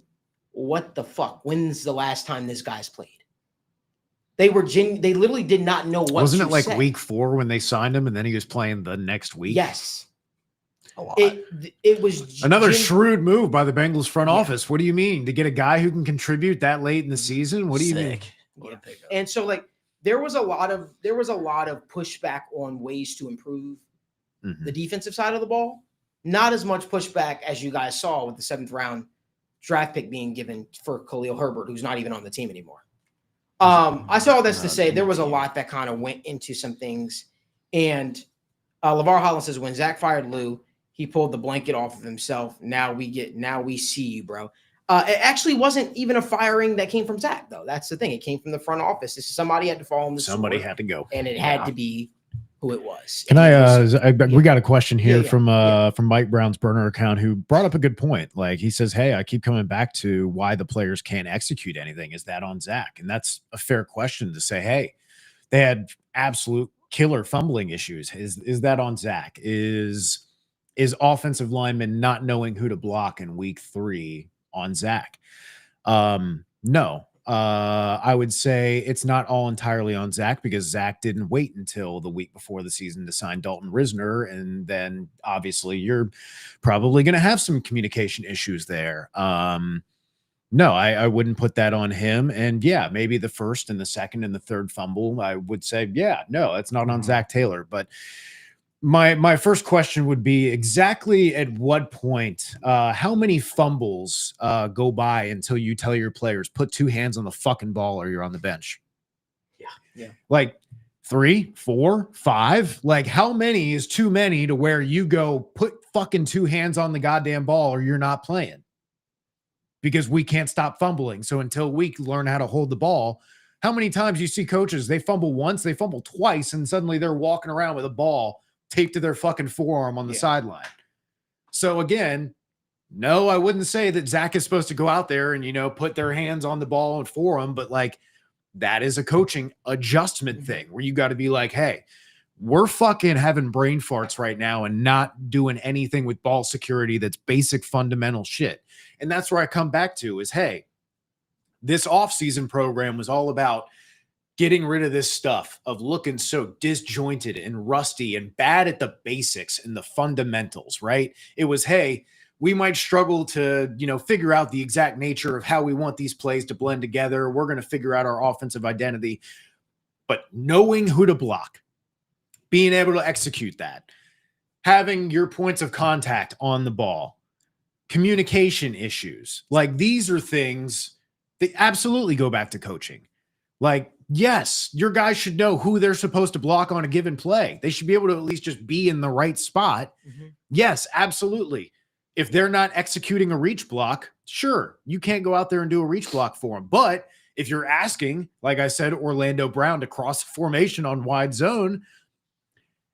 C: what the fuck? When's the last time this guy's played? They literally did not know what
D: Wasn't
C: to
D: it like
C: say.
D: week 4 when they signed him and then he was playing the next week?
C: Yes.
E: A lot.
C: It was
D: Another shrewd move by the Bengals front office. What do you mean? To get a guy who can contribute that late in the season? What do you mean?
C: Yeah. And so there was a lot of pushback on ways to improve the defensive side of the ball. Not as much pushback as you guys saw with the 7th round draft pick being given for Khalil Herbert, who's not even on the team anymore. I saw this to say there was a lot that kind of went into some things. And LeVar Holland says, when Zach fired Lou, he pulled the blanket off of himself. Now we see you, bro. It actually wasn't even a firing that came from Zach, though. That's the thing. It came from the front office. Somebody had to fall on the sword.
D: Somebody had to go.
C: And it had to be who it was.
D: Can we got a question here from Mike Brown's burner account, who brought up a good point. Like, he says, hey, I keep coming back to why the players can't execute anything. Is that on Zach? And that's a fair question to say, hey, they had absolute killer fumbling issues. Is that on Zach? Is offensive linemen not knowing who to block in week 3 on Zach? No, I would say it's not all entirely on Zach, because Zach didn't wait until the week before the season to sign Dalton Risner. And then obviously you're probably going to have some communication issues there. No, I wouldn't put that on him. And yeah, maybe the first and the second and the third fumble, I would say, yeah, no, that's not on Zach Taylor. But my first question would be, exactly at what point, how many fumbles go by until you tell your players, put two hands on the fucking ball or you're on the bench?
C: Yeah.
D: Like 3, 4, 5? Like, how many is too many to where you go, put fucking two hands on the goddamn ball or you're not playing? Because we can't stop fumbling. So until we learn how to hold the ball, how many times you see coaches, they fumble once, they fumble twice, and suddenly they're walking around with a ball taped to their fucking forearm on the sideline. So again, no, I wouldn't say that Zach is supposed to go out there and, you know, put their hands on the ball and for them, but like, that is a coaching adjustment thing where you got to be like, hey, we're fucking having brain farts right now and not doing anything with ball security that's basic fundamental shit. And that's where I come back to is, hey, this offseason program was all about getting rid of this stuff of looking so disjointed and rusty and bad at the basics and the fundamentals, right? It was, hey, we might struggle to, you know, figure out the exact nature of how we want these plays to blend together. We're going to figure out our offensive identity, but knowing who to block, being able to execute that, having your points of contact on the ball, communication issues, like these are things that absolutely go back to coaching. Like, yes, your guys should know who they're supposed to block on a given play. They should be able to at least just be in the right spot. Yes, absolutely. If they're not executing a reach block, sure, you can't go out there and do a reach block for them. But if you're asking, like I said, Orlando Brown to cross formation on wide zone,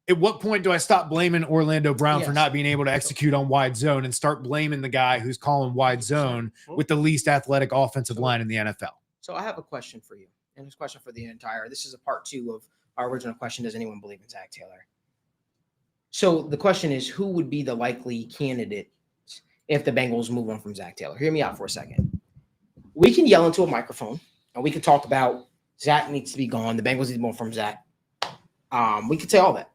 D: at what point do I stop blaming Orlando Brown for not being able to execute on wide zone and start blaming the guy who's calling wide zone with the least athletic offensive line in the NFL?
C: So I have a question for you, and this question for the entire. This is a part 2 of our original question. Does anyone believe in Zach Taylor? So the question is, who would be the likely candidate if the Bengals move on from Zach Taylor? Hear me out for a second. We can yell into a microphone, and we can talk about Zach needs to be gone. The Bengals need to move on from Zach. We could say all that.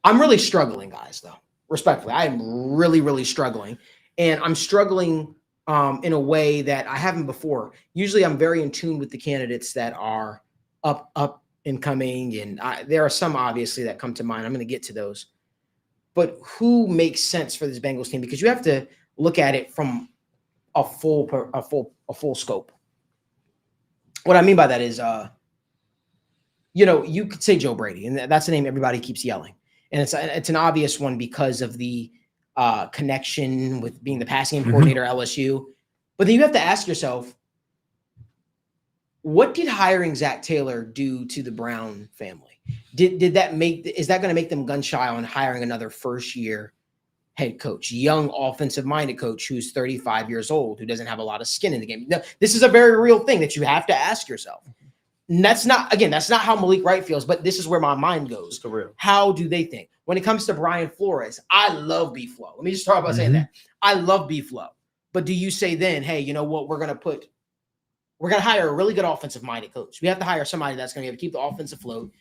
C: I'm really struggling, guys, though. Respectfully, I am really, really struggling. And I'm struggling in a way that I haven't before. Usually I'm very in tune with the candidates that are up and coming. And there are some, obviously, that come to mind. I'm going to get to those. But who makes sense for this Bengals team? Because you have to look at it from a full scope. What I mean by that is, you know, you could say Joe Brady, and that's the name everybody keeps yelling. And it's an obvious one because of the connection with being the passing game coordinator at LSU. But then you have to ask yourself, what did hiring Zach Taylor do to the Brown family? Is that going to make them gun shy on hiring another first-year head coach, young offensive-minded coach who's 35 years old, who doesn't have a lot of skin in the game? This is a very real thing that you have to ask yourself. And that's not how Malik Wright feels, but this is where my mind goes. How do they think? When it comes to Brian Flores, I love B-Flow. Let me just start by saying that. I love B-Flow. But do you say then, hey, you know what, we're going to hire a really good offensive-minded coach. We have to hire somebody that's going to be able to keep the offense afloat.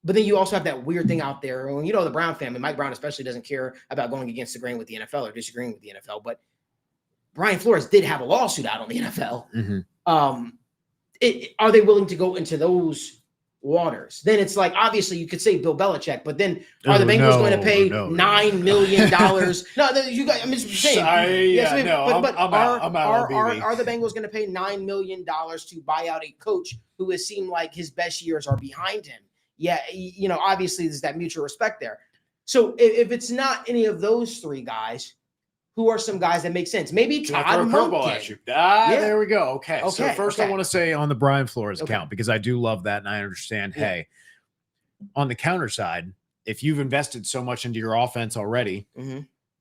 C: But then you also have that weird thing out there. And you know, the Brown family, Mike Brown especially, doesn't care about going against the grain with the NFL or disagreeing with the NFL. But Brian Flores did have a lawsuit out on the NFL. Are they willing to go into those waters? Then it's like, obviously you could say Bill Belichick, but then are the Bengals going to pay $9 million? No, you guys, I'm just saying. Are the Bengals going to pay $9 million to buy out a coach who has seemed like his best years are behind him? Yeah, you know, obviously there's that mutual respect there. So if it's not any of those three guys, who are some guys that make sense? Maybe Todd Monken.
D: There we go. Okay. So first I want to say on the Brian Flores account, because I do love that and I understand, hey, on the counter side, if you've invested so much into your offense already,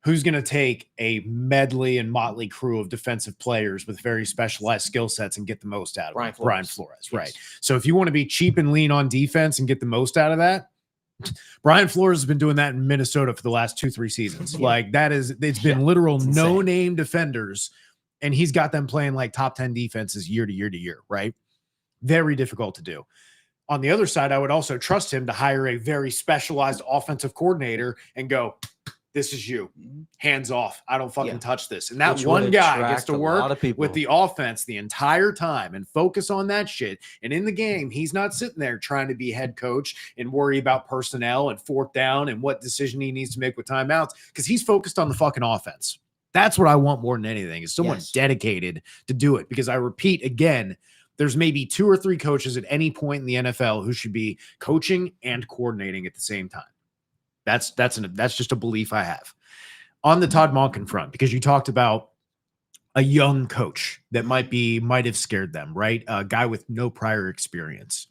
D: who's going to take a medley and motley crew of defensive players with very specialized skill sets and get the most out of it? Brian Flores, right. So if you want to be cheap and lean on defense and get the most out of that, Brian Flores has been doing that in Minnesota for the last 2-3 seasons. Like it's been literal no-name defenders And he's got them playing like top 10 defenses year to year to year, right? Very difficult to do. On the other side, I would also trust him to hire a very specialized offensive coordinator and go, this is you. Hands off. I don't fucking touch this. And that
E: Which
D: one
E: would
D: guy
E: attract
D: gets to
E: a lot
D: work
E: of people.
D: with the offense the entire time and focus on that shit. And in the game, he's not sitting there trying to be head coach and worry about personnel and fourth down and what decision he needs to make with timeouts, because he's focused on the fucking offense. That's what I want more than anything, is someone dedicated to do it. Because I repeat again, there's maybe 2 or 3 coaches at any point in the NFL who should be coaching and coordinating at the same time. That's just a belief I have. On the Todd Monken front, because you talked about a young coach that might have scared them, right? A guy with no prior experience.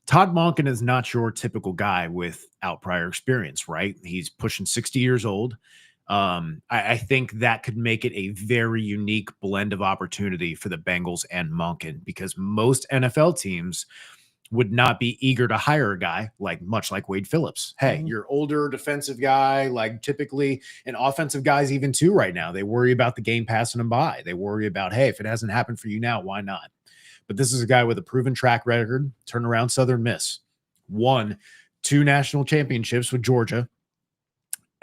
D: Todd Monken is not your typical guy without prior experience, right? He's pushing 60 years old. I think that could make it a very unique blend of opportunity for the Bengals and Monken, because most NFL teams would not be eager to hire a guy much like Wade Phillips. Hey, you're older defensive guy, like typically, and offensive guys even too right now. They worry about the game passing them by. They worry about, hey, if it hasn't happened for you now, why not? But this is a guy with a proven track record, turned around Southern Miss, won 2 national championships with Georgia,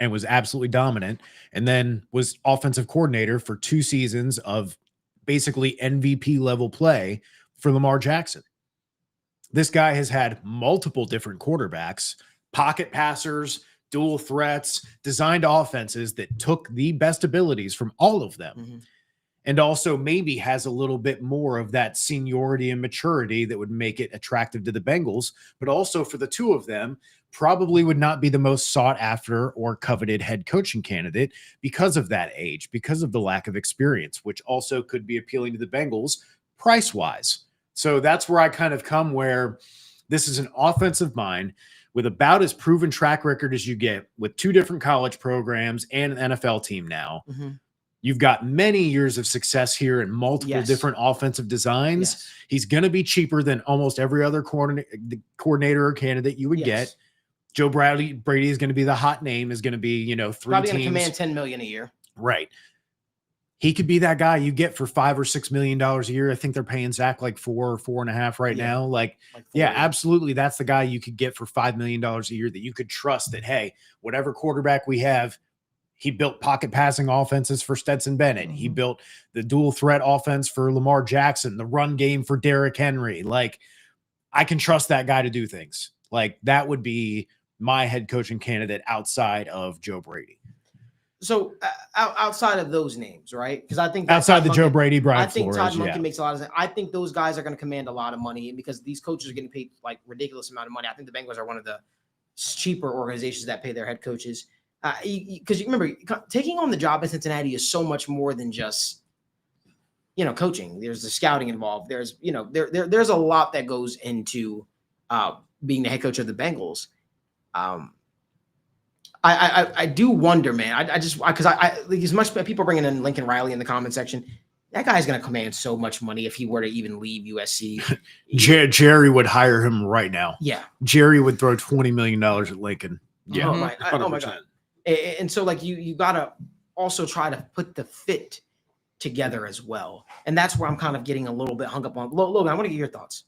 D: and was absolutely dominant, and then was offensive coordinator for 2 seasons of basically MVP level play for Lamar Jackson. This guy has had multiple different quarterbacks, pocket passers, dual threats, designed offenses that took the best abilities from all of them. And also maybe has a little bit more of that seniority and maturity that would make it attractive to the Bengals, but also for the 2 of them, probably would not be the most sought after or coveted head coaching candidate because of that age, because of the lack of experience, which also could be appealing to the Bengals price-wise. So that's where I kind of come, where this is an offensive mind with about as proven track record as you get, with 2 different college programs and an NFL team now. You've got many years of success here and multiple different offensive designs. He's going to be cheaper than almost every other coordinator or candidate you would get. Joe Brady is going to be the hot name, is going to be, 3
C: probably
D: teams.
C: Command $10 million a year.
D: Right. He could be that guy you get for $5 or $6 million a year. I think they're paying Zach like 4 or 4.5 right now. Like 4, absolutely. That's the guy you could get for $5 million a year that you could trust that, hey, whatever quarterback we have, he built pocket passing offenses for Stetson Bennett. He built the dual threat offense for Lamar Jackson, the run game for Derrick Henry. Like, I can trust that guy to do things. Like, that would be my head coaching candidate outside of Joe Brady.
C: So outside of those names, right? Because I think
D: outside the Joe Brady, Brian
C: Flores,
D: Flores,
C: Todd Monken makes a lot of sense. I think those guys are going to command a lot of money, and because these coaches are getting paid like ridiculous amount of money. I think the Bengals are one of the cheaper organizations that pay their head coaches. Because you remember, taking on the job in Cincinnati is so much more than just, coaching. There's the scouting involved. There's, there's a lot that goes into being the head coach of the Bengals. I do wonder, man. Because as much people bringing in Lincoln Riley in the comment section, that guy's going to command so much money if he were to even leave USC.
D: Jerry would hire him right now.
C: Yeah,
D: Jerry would throw $20 million at Lincoln. Yeah,
C: oh my God. And so, like, you got to also try to put the fit together as well. And that's where I'm kind of getting a little bit hung up on. Logan, I want to get your thoughts.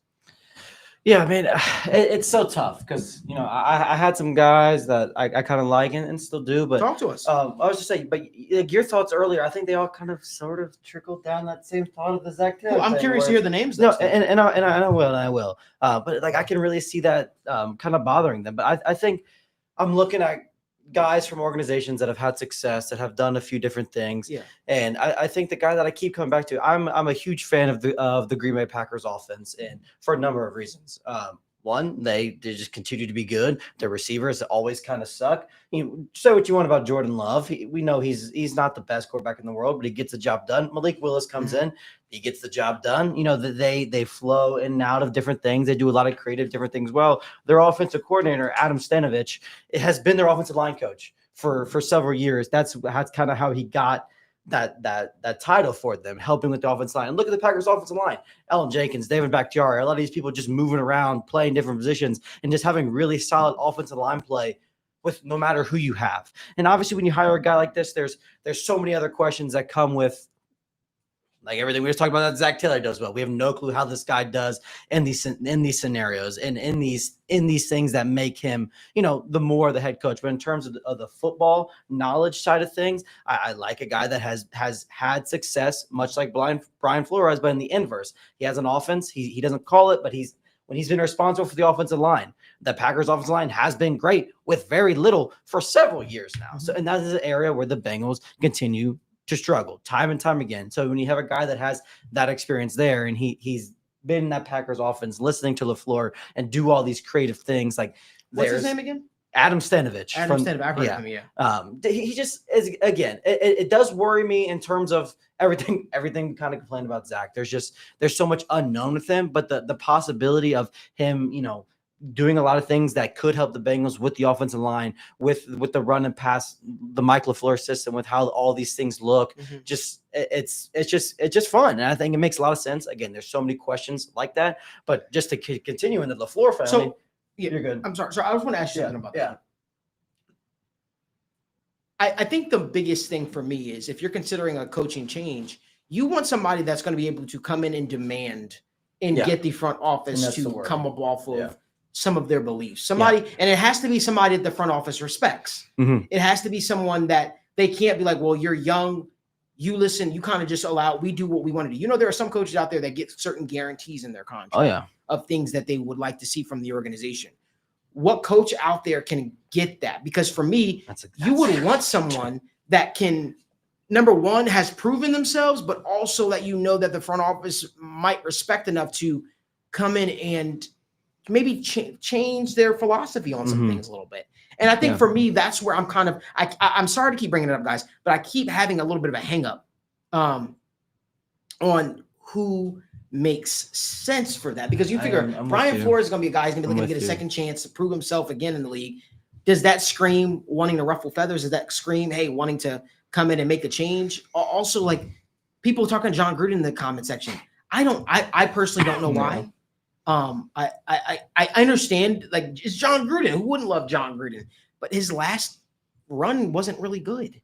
E: Yeah, I mean, it's so tough because, I had some guys that I kind of like and still do. But
C: talk to us.
E: I was just saying, but like, your thoughts earlier, I think they all kind of sort of trickled down that same thought of the Zach Taylor.
C: Well, I'm curious to hear the names.
E: No, and I will. But like, I can really see that kind of bothering them. But I think I'm looking at guys from organizations that have had success, that have done a few different things. Yeah. And I think the guy that I keep coming back to, I'm a huge fan of the Green Bay Packers offense, and for a number of reasons. One, they just continue to be good. Their receivers always kind of suck. Say what you want about Jordan Love. We know he's not the best quarterback in the world, but he gets the job done. Malik Willis comes in. He gets the job done. They flow in and out of different things. They do a lot of creative different things well. Their offensive coordinator, Adam Stenavich, it has been their offensive line coach for several years. That's kind of how he got that title for them, helping with the offensive line. And look at the Packers offensive line. Ellen Jenkins, David Bakhtiari, a lot of these people just moving around, playing different positions, and just having really solid offensive line play with no matter who you have. And obviously when you hire a guy like this, there's so many other questions that come with Like everything we just talked about that Zac Taylor does well. We have no clue how this guy does in these scenarios and in these things that make him, the more the head coach. But in terms of the football knowledge side of things, I like a guy that has had success, much like Brian Flores, but in the inverse. He has an offense. He doesn't call it, but when he's been responsible for the offensive line, the Packers offensive line has been great with very little for several years now. So, and that is an area where the Bengals continue to struggle time and time again. So when you have a guy that has that experience there, and he's been in that Packers offense, listening to LaFleur and do all these creative things, like
C: What's his name again?
E: Adam Stenavich.
C: I've heard of him, yeah.
E: He just is, again, it does worry me in terms of everything we kind of complained about Zac. There's so much unknown with him, but the possibility of him, doing a lot of things that could help the Bengals with the offensive line, with the run and pass, the Mike LaFleur system, with how all these things look. It's just fun. And I think it makes a lot of sense. Again, there's so many questions like that, but just to continue in the LaFleur family.
C: So
E: you're good.
C: I'm sorry. So I just want to ask you something about that. I think the biggest thing for me is, if you're considering a coaching change, you want somebody that's going to be able to come in and demand and get the front office to come up off of some of their beliefs. And it has to be somebody that the front office respects. It has to be someone that they can't be like, well, you're young, you listen, you kind of just we do what we want to do. There are some coaches out there that get certain guarantees in their contract of things that they would like to see from the organization. What coach out there can get that? Because for me, you would want someone that can, number one, has proven themselves, but also that that the front office might respect enough to come in and maybe change their philosophy on some things a little bit. And I think for me, that's where I'm kind of, I'm sorry to keep bringing it up, guys, but I keep having a little bit of a hang up on who makes sense for that. Because you figure Brian Flores is going to be a guy who's going to be looking to get a second chance to prove himself again in the league. Does that scream wanting to ruffle feathers? Does that scream, hey, wanting to come in and make a change? Also, like, people talking to John Gruden in the comment section. I personally don't know why. I understand, like, it's John Gruden. Who wouldn't love John Gruden? But his last run wasn't really good.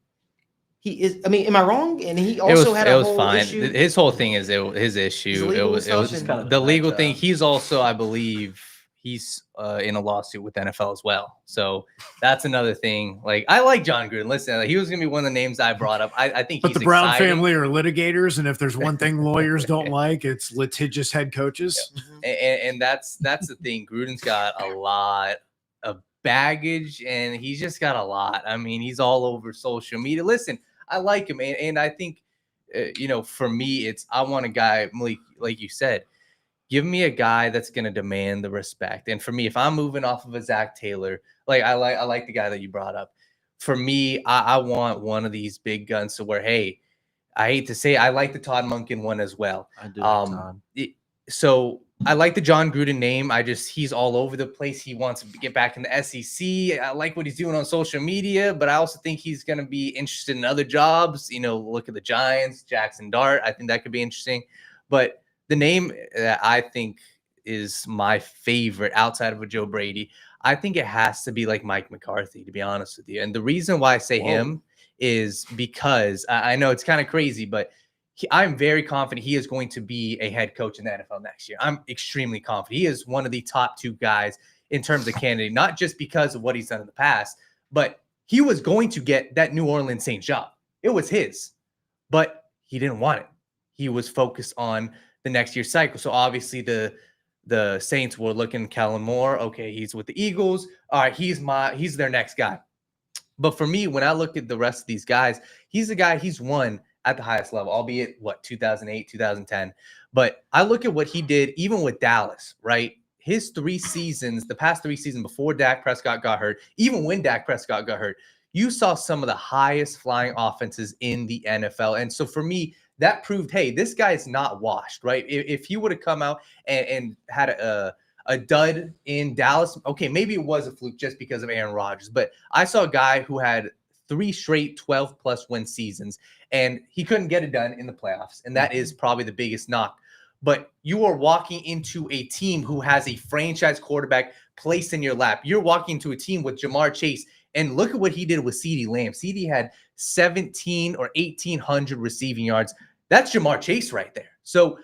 C: He is. I mean, am I wrong? And he also had a whole
F: fine.
C: issue.
F: His whole thing is his issue. It was just kind of the legal thing. He's also, I believe, he's in a lawsuit with NFL as well. So that's another thing. Like, I like John Gruden. Listen, he was going to be one of the names I brought up. I think
D: but the Brown family are litigators, and if there's one thing lawyers don't like, it's litigious head coaches.
F: And that's the thing. Gruden's got a lot of baggage, and he's just got a lot. I mean, he's all over social media. Listen, I like him, and I think, for me, I want a guy, Malik, like you said, give me a guy that's going to demand the respect. And for me, if I'm moving off of a Zac Taylor, like I like the guy that you brought up. For me, I want one of these big guns to where, hey, I hate to say it, I like the Todd Monken one as well.
E: I do. Todd.
F: So I like the John Gruden name. He's all over the place. He wants to get back in the SEC. I like what he's doing on social media, but I also think he's going to be interested in other jobs. Look at the Giants, Jackson Dart. I think that could be interesting. But the name that I think is my favorite outside of a Joe Brady, I think it has to be like Mike McCarthy, to be honest with you. And the reason why I say him is because I know it's kind of crazy, but I'm very confident he is going to be a head coach in the NFL next year. I'm extremely confident. He is one of the top two guys in terms of candidate, not just because of what he's done in the past, but he was going to get that New Orleans Saints job. It was his, but he didn't want it. He was focused on the next year's cycle. So obviously the Saints were looking Kellen Moore. Okay, he's with the Eagles. All right, he's their next guy. But for me, when I look at the rest of these guys, he's a guy, he's won at the highest level, albeit 2008, 2010. But I look at what he did even with Dallas, right? His 3 seasons, the past 3 seasons before Dak Prescott got hurt, even when Dak Prescott got hurt, you saw some of the highest flying offenses in the NFL. And so for me, that proved, hey, this guy's not washed, right? If he would have come out and had a dud in Dallas, okay, maybe it was a fluke just because of Aaron Rodgers. But I saw a guy who had 3 straight 12-plus win seasons, and he couldn't get it done in the playoffs. And that is probably the biggest knock. But you are walking into a team who has a franchise quarterback placed in your lap. You're walking into a team with Jamar Chase, and look at what he did with CeeDee Lamb. CeeDee had 1,700 or 1,800 receiving yards. That's Ja'Marr Chase right there. So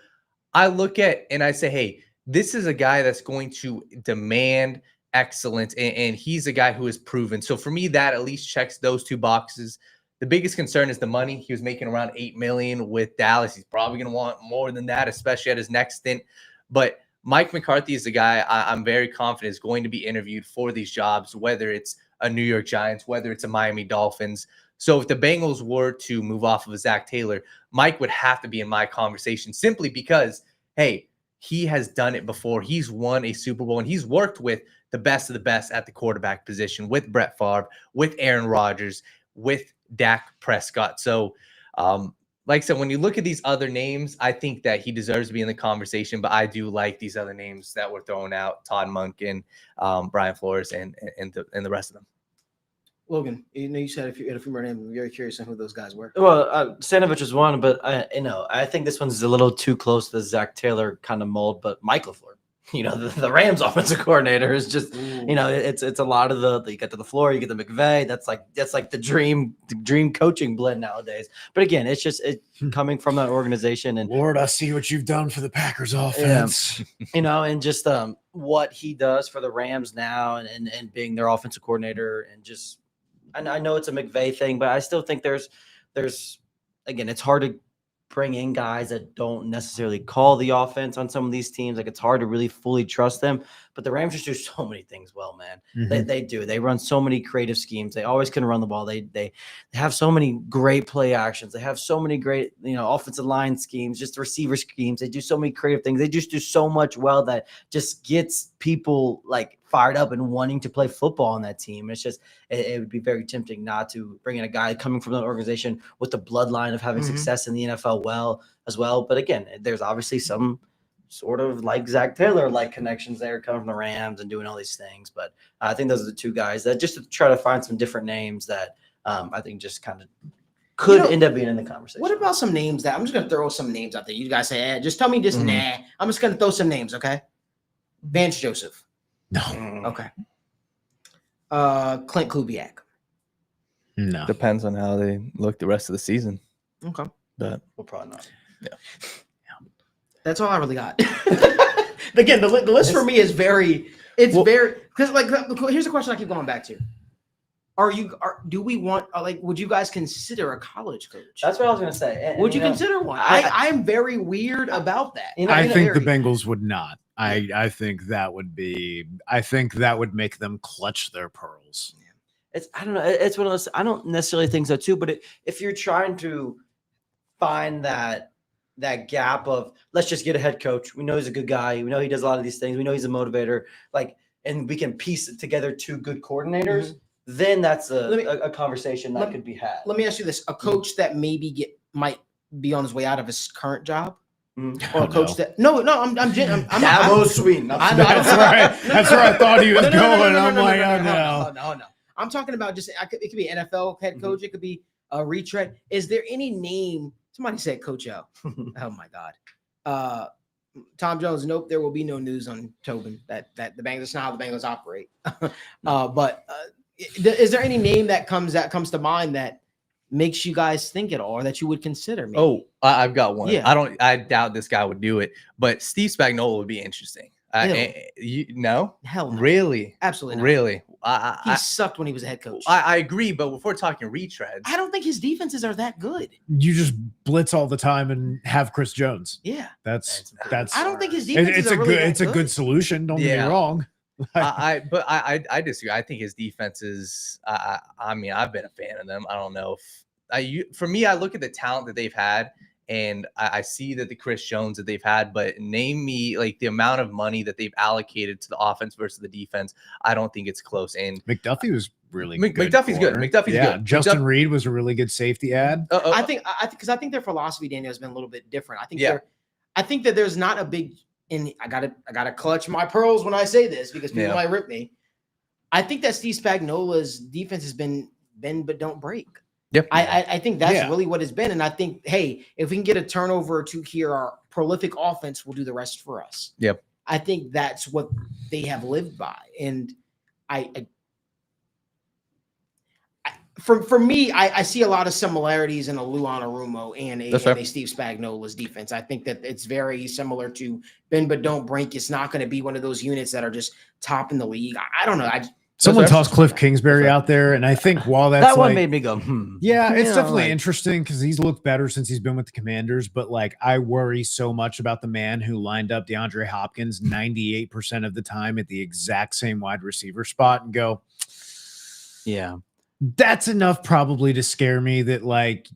F: I look at and I say, hey, this is a guy that's going to demand excellence, and he's a guy who is proven. So for me, that at least checks those two boxes. The biggest concern is the money. He was making around $8 million with Dallas. He's probably going to want more than that, especially at his next stint. But Mike McCarthy is the guy I'm very confident is going to be interviewed for these jobs, whether it's a New York Giants, whether it's a Miami Dolphins. So if the Bengals were to move off of Zac Taylor, Mike would have to be in my conversation simply because, hey, he has done it before. He's won a Super Bowl, and he's worked with the best of the best at the quarterback position with Brett Favre, with Aaron Rodgers, with Dak Prescott. So, like I said, when you look at these other names, I think that he deserves to be in the conversation, but I do like these other names that were thrown out, Todd Monken, Brian Flores, and the rest of them.
C: Logan, you said if you had a few more names, I'm very curious on who those guys were.
E: Well, Stanovich was one, but I think this one's a little too close to the Zac Taylor kind of mold. But Mike LaFleur, the Rams offensive coordinator is just, it's a lot of you get to the floor, you get the McVay. That's like the dream coaching blend nowadays. But again, it's just coming from that organization. And
D: Lord, I see what you've done for the Packers offense.
E: And just what he does for the Rams now, and being their offensive coordinator, and just. And I know it's a McVay thing, but I still think there's again, it's hard to bring in guys that don't necessarily call the offense on some of these teams. Like, it's hard to really fully trust them. But the Rams just do so many things well, man.
D: Mm-hmm.
E: They do. They run so many creative schemes. They always can run the ball. They have so many great play actions. They have so many great, offensive line schemes, just receiver schemes. They do so many creative things. They just do so much well that just gets people like fired up and wanting to play football on that team. It's just, it would be very tempting not to bring in a guy coming from that organization with the bloodline of having success in the NFL as well. But again, there's obviously some sort of like Zac Taylor like connections there coming from the Rams and doing all these things. But I think those are the two guys that, just to try to find some different names that I think just kind of could end up being in the conversation.
C: What about some names that I'm just going to throw some names out there? You guys say, just tell me just nah. I'm just going to throw some names, okay? Vance Joseph.
D: No.
C: Okay. Clint Kubiak.
D: No.
F: Depends on how they look the rest of the season.
C: Okay.
F: But
E: We'll probably not.
F: Yeah.
C: That's all I really got. Again, the list for me is very, because like, here's the question I keep going back to. Do we want, would you guys consider a college coach?
E: That's what I was going to say.
C: Would you consider one? I'm very weird about that.
D: I think the Bengals would not. I think that would make them clutch their pearls.
E: I don't know. It's one of those. I don't necessarily think so too. But if you're trying to find that gap of, let's just get a head coach. We know he's a good guy. We know he does a lot of these things. We know he's a motivator. And we can piece together two good coordinators. Then that's a conversation that could be had.
C: Let me ask you this: a coach that might be on his way out of his current job. Or a coach that I'm
E: sweet.
D: That's where I thought he was going. I'm like,
C: no. I'm talking about just it could be an NFL head coach. It could be a retread. Is there any name? Somebody said Coach O. Oh my God. Tom Jones. Nope. There will be no news on Tobin. That the Bengals. That's not how the Bengals operate. But is there any name that comes to mind that makes you guys think at all, or that you would consider? Maybe?
F: Oh, I've got one.
C: Yeah.
F: I doubt this guy would do it, but Steve Spagnuolo would be interesting. No?
C: Hell no.
F: Really?
C: Absolutely not.
F: Really?
C: He sucked when he was a head coach.
F: I agree, but if we're talking retreads,
C: I don't think his defenses are that good.
D: You just blitz all the time and have Chris Jones.
C: Yeah.
D: That's
C: I don't think his defenses are really
D: it's a good solution. Don't get me wrong.
F: I disagree. I think his defenses. I mean, I've been a fan of them. I don't know if for me, I look at the talent that they've had, and I see that the Chris Jones that they've had. But name me like the amount of money that they've allocated to the offense versus the defense. I don't think it's close. And
D: McDuffie was really good.
F: McDuffie's good. McDuffie's good.
D: Justin Reed was a really good safety ad.
C: I think their philosophy, Daniel, has been a little bit different. I think that there's not a big. And I gotta clutch my pearls when I say this because people might rip me. I think that Steve Spagnuolo's defense has been bend but don't break.
F: Yep.
C: I think that's really what it's been. And I think, hey, if we can get a turnover or two here, our prolific offense will do the rest for us.
F: Yep.
C: I think that's what they have lived by. And for me, I see a lot of similarities in a 𝗦𝗡𝗎𝗪𝗏 and
F: That's fair.
C: a Steve Spagnuolo's defense. I think that it's very similar to bend but don't break. It's not going to be one of those units that are just top in the league. I don't know.
D: Someone
F: fair.
D: tossed Cliff Kingsbury out there, and I think while that's
E: that one
D: like,
E: made me go,
D: yeah, it's
E: You know,
D: definitely
E: like-
D: interesting because he's looked better since he's been with the Commanders. But like, I worry so much about the man who lined up DeAndre Hopkins 98% of the time at the exact same wide receiver spot and go,
E: Yeah.
D: that's enough probably to scare me that like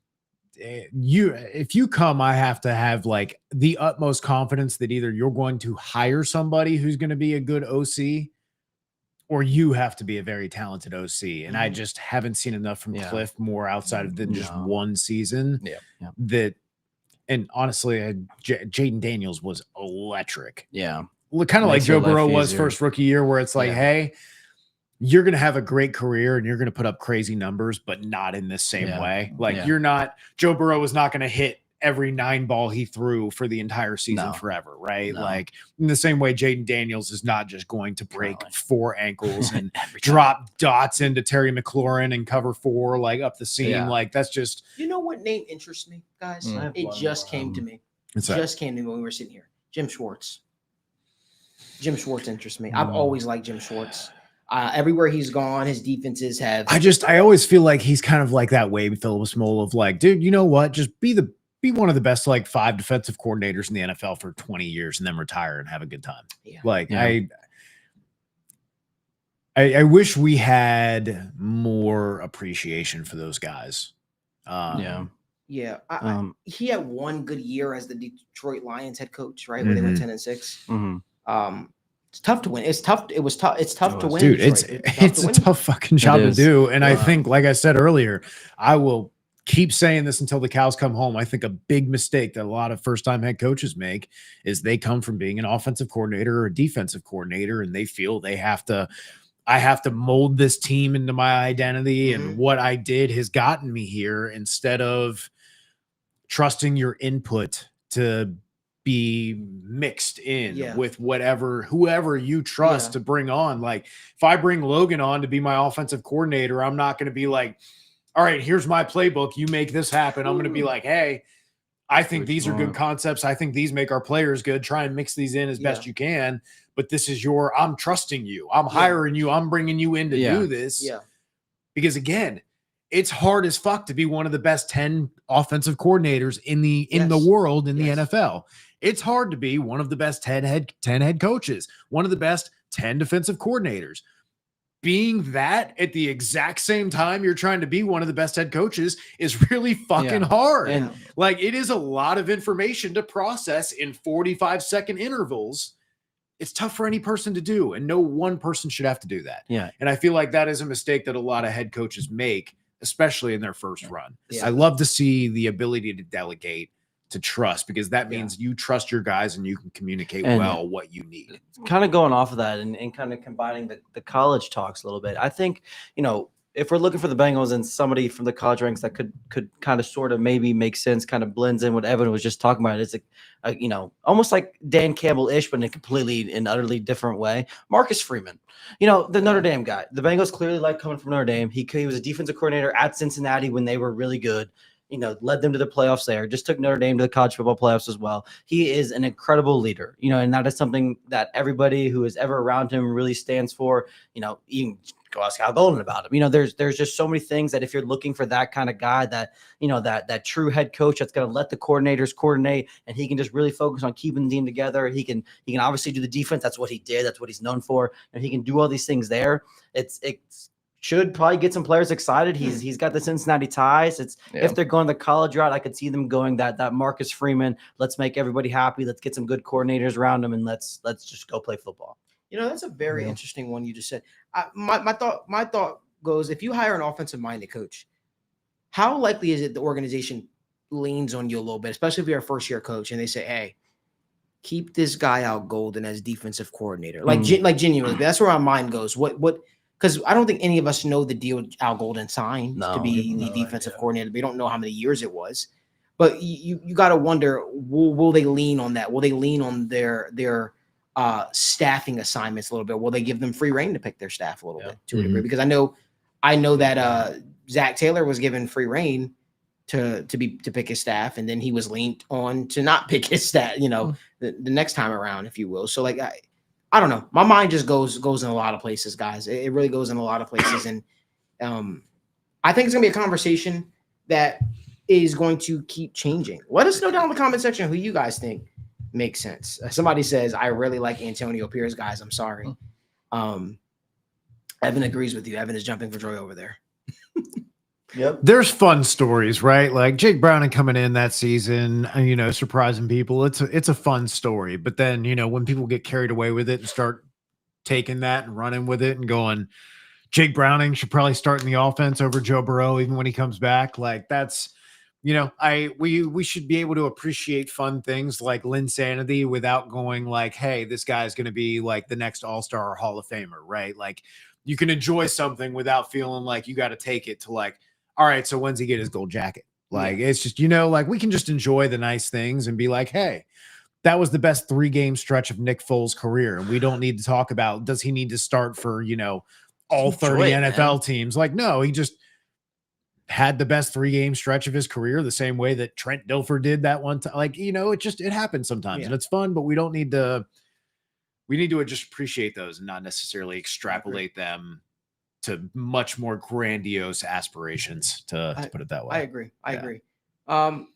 D: if you come, I have to have like the utmost confidence that either you're going to hire somebody who's going to be a good OC or you have to be a very talented OC. And I just haven't seen enough from Cliff more outside of than just one season.
E: Yeah.
D: That, and honestly, Jaden Daniels was electric.
E: Yeah.
D: Kind of like
E: Makes your
D: Joe
E: life
D: Burrow was
E: easier.
D: first rookie year, where it's like, hey, you're going to have a great career and you're going to put up crazy numbers, but not in this same way. Like you're not, Joe Burrow was not going to hit every 9 ball he threw for the entire season forever, right? Like in the same way, Jaden Daniels is not just going to break 4 ankles and drop dots into Terry McLaurin and cover 4 like up the seam. Like that's just.
C: You know what name interests me, guys? It just came to me. It just came to me when we were sitting here. Jim Schwartz. Jim Schwartz interests me. I've always liked Jim Schwartz. Everywhere he's gone, his defenses have.
D: I always feel like he's kind of like that Wade Phillips mold of like, dude, you know what? Just be one of the best like 5 defensive coordinators in the NFL for 20 years and then retire and have a good time. I wish we had more appreciation for those guys.
C: He had one good year as the Detroit Lions head coach, right? Where they went 10-6. It's tough to win. It's tough. It was tough. It's tough to win.
D: Dude, it's a tough fucking job to do. And I think, like I said earlier, I will keep saying this until the cows come home. I think a big mistake that a lot of first-time head coaches make is they come from being an offensive coordinator or a defensive coordinator, and they feel I have to mold this team into my identity, and what I did has gotten me here, instead of trusting your input to be mixed in with whoever you trust to bring on. Like if I bring Logan on to be my offensive coordinator, I'm not going to be like, all right, here's my playbook. You make this happen. I'm going to be like, hey, I think these are good concepts. I think these make our players good. Try and mix these in as best you can. But this is I'm trusting you. I'm hiring you. I'm bringing you in to do this. Because again, it's hard as fuck to be one of the best 10 offensive coordinators in the world in the NFL. It's hard to be one of the best 10 head coaches, one of the best 10 defensive coordinators. Being that at the exact same time you're trying to be one of the best head coaches is really fucking hard. And like, it is a lot of information to process in 45-second intervals. It's tough for any person to do, and no one person should have to do that. And I feel like that is a mistake that a lot of head coaches make, especially in their first run. I love to see the ability to delegate, to trust, because that means you trust your guys and you can communicate well what you need.
E: Kind of going off of that and kind of combining the college talks a little bit. I think, if we're looking for the Bengals and somebody from the college ranks that could kind of sort of maybe make sense, kind of blends in what Evan was just talking about. It's almost like Dan Campbell-ish, but in a completely and utterly different way. Marcus Freeman, the Notre Dame guy. The Bengals clearly like coming from Notre Dame. He was a defensive coordinator at Cincinnati when they were really good. Led them to the playoffs there, just took Notre Dame to the college football playoffs as well. He is an incredible leader, and that is something that everybody who is ever around him really stands for. Even go ask Al Golden about him. There's just so many things that if you're looking for that kind of guy, that, that true head coach that's going to let the coordinators coordinate, and he can just really focus on keeping the team together. He can obviously do the defense. That's what he did. That's what he's known for. And he can do all these things there. It's should probably get some players excited. He's got the Cincinnati ties. If they're going the college route, I could see them going that Marcus Freeman. Let's make everybody happy. Let's get some good coordinators around them, and let's just go play football.
C: That's a very interesting one you just said. My thought goes, if you hire an offensive-minded coach, how likely is it the organization leans on you a little bit, especially if you're a first-year coach and they say, hey, keep this guy Al Golden as defensive coordinator. Like genuinely, that's where my mind goes. What? Because I don't think any of us know the deal Al Golden signed to be the defensive coordinator. We don't know how many years it was. But you got to wonder, will they lean on that? Will they lean on their staffing assignments a little bit? Will they give them free reign to pick their staff a little bit to a degree? Because I know I know that Zach Taylor was given free reign to pick his staff, and then he was leaned on to not pick his staff, the next time around, if you will. So like I don't know. My mind just goes in a lot of places, guys. It really goes in a lot of places. And I think it's gonna be a conversation that is going to keep changing. Let us know down in the comment section who you guys think makes sense. Somebody says, I really like Antonio Pierce, guys. I'm sorry. Evan agrees with you. Evan is jumping for joy over there.
E: Yep.
D: There's fun stories, right? Like Jake Browning coming in that season, surprising people. It's a fun story. But then, when people get carried away with it and start taking that and running with it and going, Jake Browning should probably start in the offense over Joe Burrow, even when he comes back. Like that's, we should be able to appreciate fun things like Linsanity without going like, hey, this guy's going to be like the next All-Star or Hall of Famer, right? Like you can enjoy something without feeling like you got to take it to like, all right, so when's he get his gold jacket? Like, it's just, like we can just enjoy the nice things and be like, hey, that was the best 3-game stretch of Nick Foles' career. And we don't need to talk about, does he need to start for, all 30 NFL teams? Like, no, he just had the best 3-game stretch of his career the same way that Trent Dilfer did that one time. Like, it happens sometimes and it's fun, but we need to just appreciate those and not necessarily extrapolate them to much more grandiose aspirations, to put it that way.
C: I agree. I agree.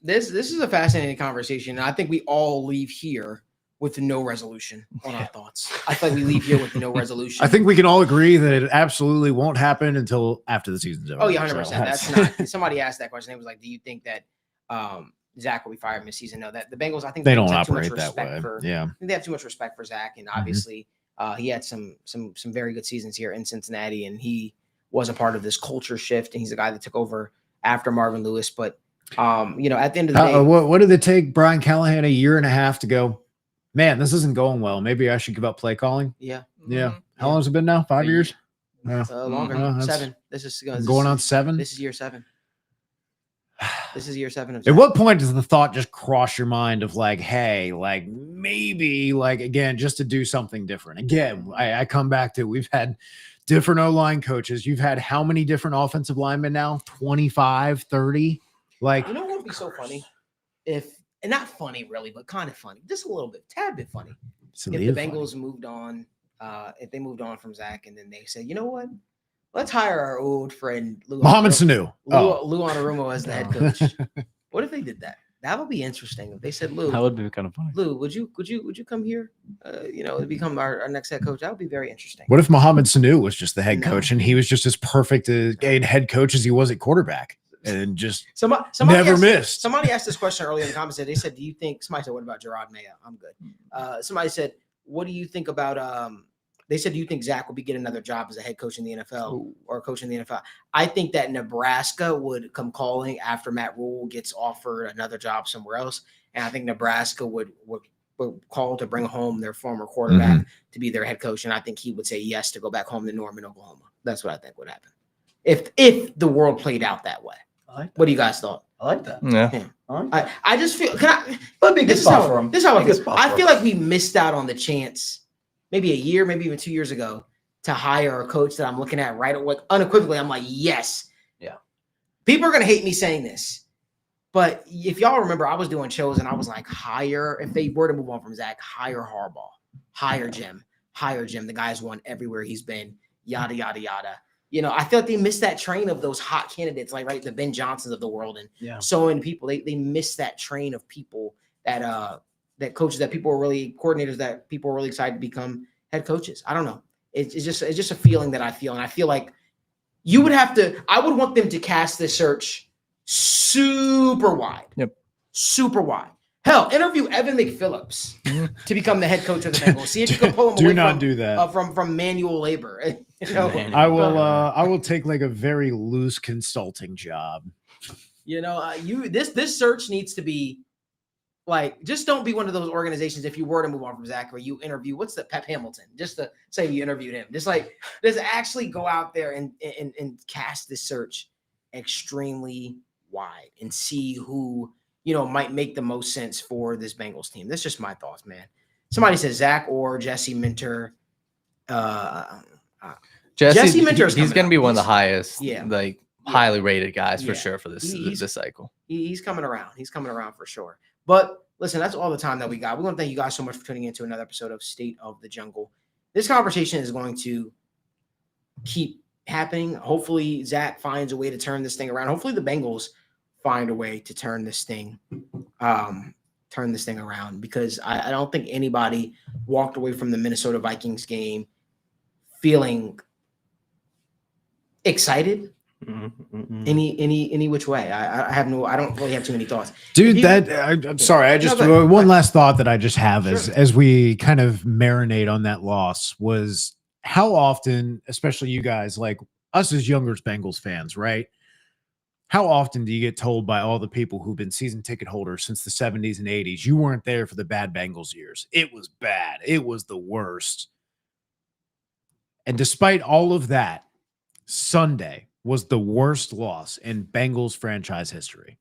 C: This is a fascinating conversation. I think we all leave here with no resolution on our thoughts. I think we leave here with no resolution.
D: I think we can all agree that it absolutely won't happen until after the season's over.
C: Oh yeah, 100%. That's not. Somebody asked that question. It was like, do you think that Zach will be fired mid-season? No, that the Bengals. I think
D: they don't operate that way.
C: I think they have too much respect for Zach, and obviously. He had some very good seasons here in Cincinnati, and he was a part of this culture shift. And he's a guy that took over after Marvin Lewis. But at the end of the day,
D: what did it take Brian Callahan a year and a half to go, man, this isn't going well. Maybe I should give up play calling.
C: Yeah.
D: How long has it been now? 5 years?
C: Longer. 7. This is
D: going on 7.
C: This is year 7. This is year 7 of
D: At what point does the thought just cross your mind of like, hey, like maybe like, again, just to do something different? Again, I come back to, we've had different O-line coaches. You've had how many different offensive linemen now? 25, 30? Like,
C: what would be so funny and not funny really, but kind of funny, just a little bit, tad bit funny. If the Bengals moved on, if they moved on from Zach and then they said, you know what? Let's hire our old friend
D: Mohamed Sanu.
C: Lou Anarumo as the head coach. What if they did that? That would be interesting. If they said, Lou,
E: that would be kind of funny.
C: Lou, would you come here? To become our next head coach? That would be very interesting.
D: What if Mohamed Sanu was just the head coach and he was just as perfect a head coach as he was at quarterback and just never missed?
C: Somebody asked this question earlier in the comments. They said, "Do you think?" Somebody said, "What about 𝗲𝗏? I'm good." Somebody said, "What do you think about?" They said, do you think Zach will be getting another job as a head coach in the NFL or a coach in the NFL? I think that Nebraska would come calling after Matt Rule gets offered another job somewhere else. And I think Nebraska would call to bring home their former quarterback to be their head coach. And I think he would say yes to go back home to Norman, Oklahoma. That's what I think would happen. If the world played out that way. What do you guys thought?
E: I like that.
C: Yeah. I just feel,
E: this is how I feel.
C: I feel like we missed out on the chance maybe a year, maybe even 2 years ago, to hire a coach that I'm looking at right away. Unequivocally, I'm like, yes.
E: Yeah.
C: People are going to hate me saying this, but if y'all remember, I was doing shows and I was like, if they were to move on from Zach, hire Harbaugh, hire Jim. The guy's won everywhere he's been, yada, yada, yada. I feel like they missed that train of those hot candidates, like, right, the Ben Johnsons of the world. And so many people, they missed that train of people that coaches that people were really coordinators that people were really excited to become head coaches. I don't know. It's just a feeling that I feel. And I feel like I would want them to cast this search super wide.
F: Yep.
C: Super wide. Hell, interview Evan McPhillips to become the head coach of the Bengals. See if you can pull him away from manual labor.
D: I will take like a very loose consulting job.
C: This search needs to be like, just don't be one of those organizations, if you were to move on from Zach, where you interview, what's the Pep Hamilton, just to say you interviewed him. Just actually go out there and cast this search extremely wide and see who, might make the most sense for this Bengals team. That's just my thoughts, man. Somebody says Zach or Jesse Minter. Jesse Minter's
F: he's
C: coming
F: going to be
C: out.
F: one of the highest,
C: Yeah.
F: like
C: Yeah.
F: highly rated guys
C: Yeah.
F: for sure for this cycle.
C: He's coming around. He's coming around for sure. But listen, that's all the time that we got. We want to thank you guys so much for tuning into another episode of State of the Jungle. This conversation is going to keep happening. Hopefully, Zach finds a way to turn this thing around. Hopefully, the Bengals find a way to turn this thing around, because I don't think anybody walked away from the Minnesota Vikings game feeling excited any which way. I don't really have too many thoughts,
D: dude. I'm sorry. I just one last thought that I just have as we kind of marinate on that loss was how often, especially you guys, like us as younger Bengals fans, right? How often do you get told by all the people who've been season ticket holders since the 70s and 80s, you weren't there for the bad Bengals years? It was bad. It was the worst. And despite all of that, Sunday was the worst loss in Bengals franchise history.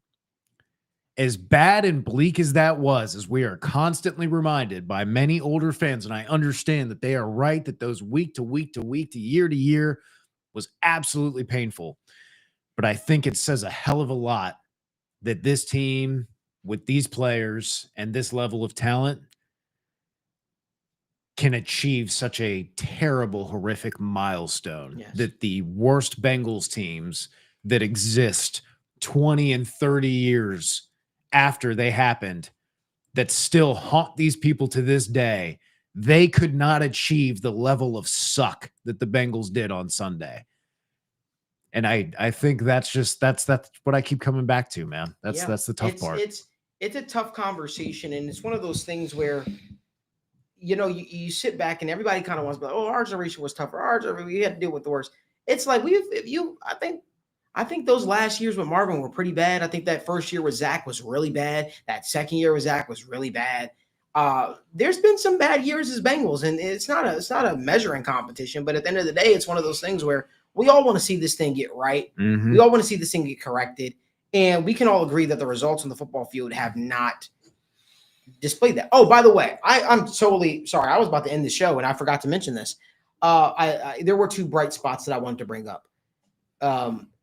D: As bad and bleak as that was, as we are constantly reminded by many older fans, and I understand that they are right, that those week to week to week to year was absolutely painful. But I think it says a hell of a lot that this team with these players and this level of talent can achieve such a terrible, horrific milestone that the worst Bengals teams that exist 20 and 30 years after they happened, that still haunt these people to this day, they could not achieve the level of suck that the Bengals did on Sunday. And I think that's what I keep coming back to, man. That's the tough part.
C: It's a tough conversation, and it's one of those things where, you know, you sit back and everybody kind of wants to be like, oh, our generation was tougher. We had to deal with the worst. It's like I think those last years with Marvin were pretty bad. I think that first year with Zach was really bad. That second year with Zach was really bad. There's been some bad years as Bengals, and it's not a measuring competition, but at the end of the day, it's one of those things where we all want to see this thing get right.
D: Mm-hmm.
C: We all want to see this thing get corrected. And we can all agree that the results on the football field have not displayed that. Oh, by the way, I'm totally sorry. I was about to end the show and I forgot to mention this. There were two bright spots that I wanted to bring up.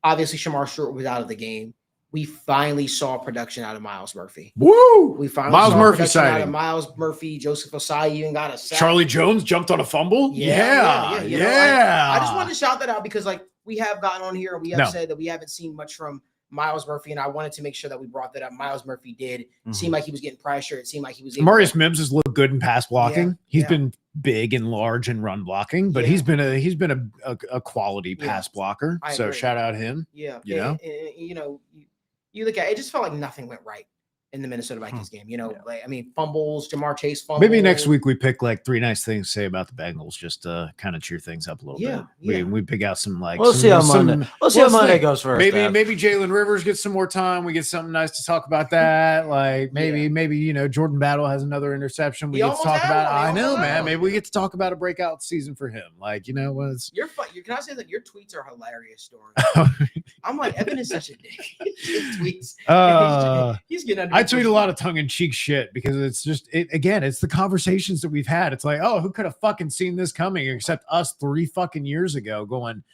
C: Obviously, Shamar Stewart was out of the game. We finally saw production out of Myles Murphy.
D: Woo!
C: We finally
D: Myles
C: saw
D: Murphy
C: production out
D: sighting.
C: of Myles Murphy. Joseph Osai even got a sack.
D: Charlie Jones jumped on a fumble.
C: Yeah. You know,
D: yeah.
C: I just wanted to shout that out because, like, we have gotten on here and we have said that we haven't seen much from Myles Murphy, and I wanted to make sure that we brought that up. Myles Murphy did seem like he was getting pressure. It seemed like he was.
D: Marius Mims has looked good in pass blocking.
C: Yeah,
D: He's been big and large in run blocking, but he's been a quality pass blocker. So shout out him.
C: Yeah,
D: you know,
C: you look at it, just felt like nothing went right in the Minnesota Vikings game. You know, like, I mean, fumbles, Jamar Chase fumbles.
D: Maybe next week we pick like 3 nice things to say about the Bengals, just to kind of cheer things up a little bit. We pick out some like.
E: We'll see how Monday. We'll see how Monday goes first.
D: Maybe Jalen Rivers gets some more time. We get something nice to talk about that. Like maybe Jordan Battle has another interception. We get to talk about. I know, man. Maybe we get to talk about a breakout season for him. Like was
C: you're fun. Can I say that your tweets are hilarious, Storm? I'm like, Evan is such a dick. His tweets. He's getting under.
D: I tweet a lot of tongue-in-cheek shit because it's just it's the conversations that we've had. It's like, oh, who could have fucking seen this coming except us 3 fucking years ago going,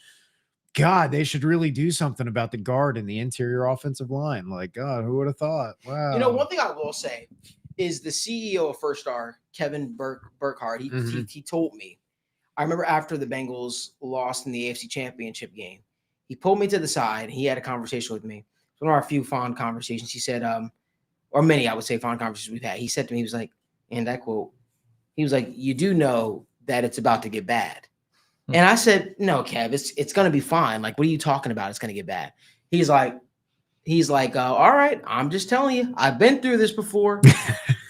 D: God, they should really do something about the guard and the interior offensive line. Like, God, who would have thought? Wow.
C: You know, one thing I will say is the CEO of First Star, Kevin Burkhardt, he told me, I remember after the Bengals lost in the AFC Championship game, he pulled me to the side and he had a conversation with me. It's one of our few fond conversations. He said, or many, I would say, fond conversations we've had. He said to me, he was like, and I quote, he was like, you do know that it's about to get bad. And I said, no, Kev, it's going to be fine. Like, what are you talking about? It's going to get bad. He's like, all right, I'm just telling you, I've been through this before.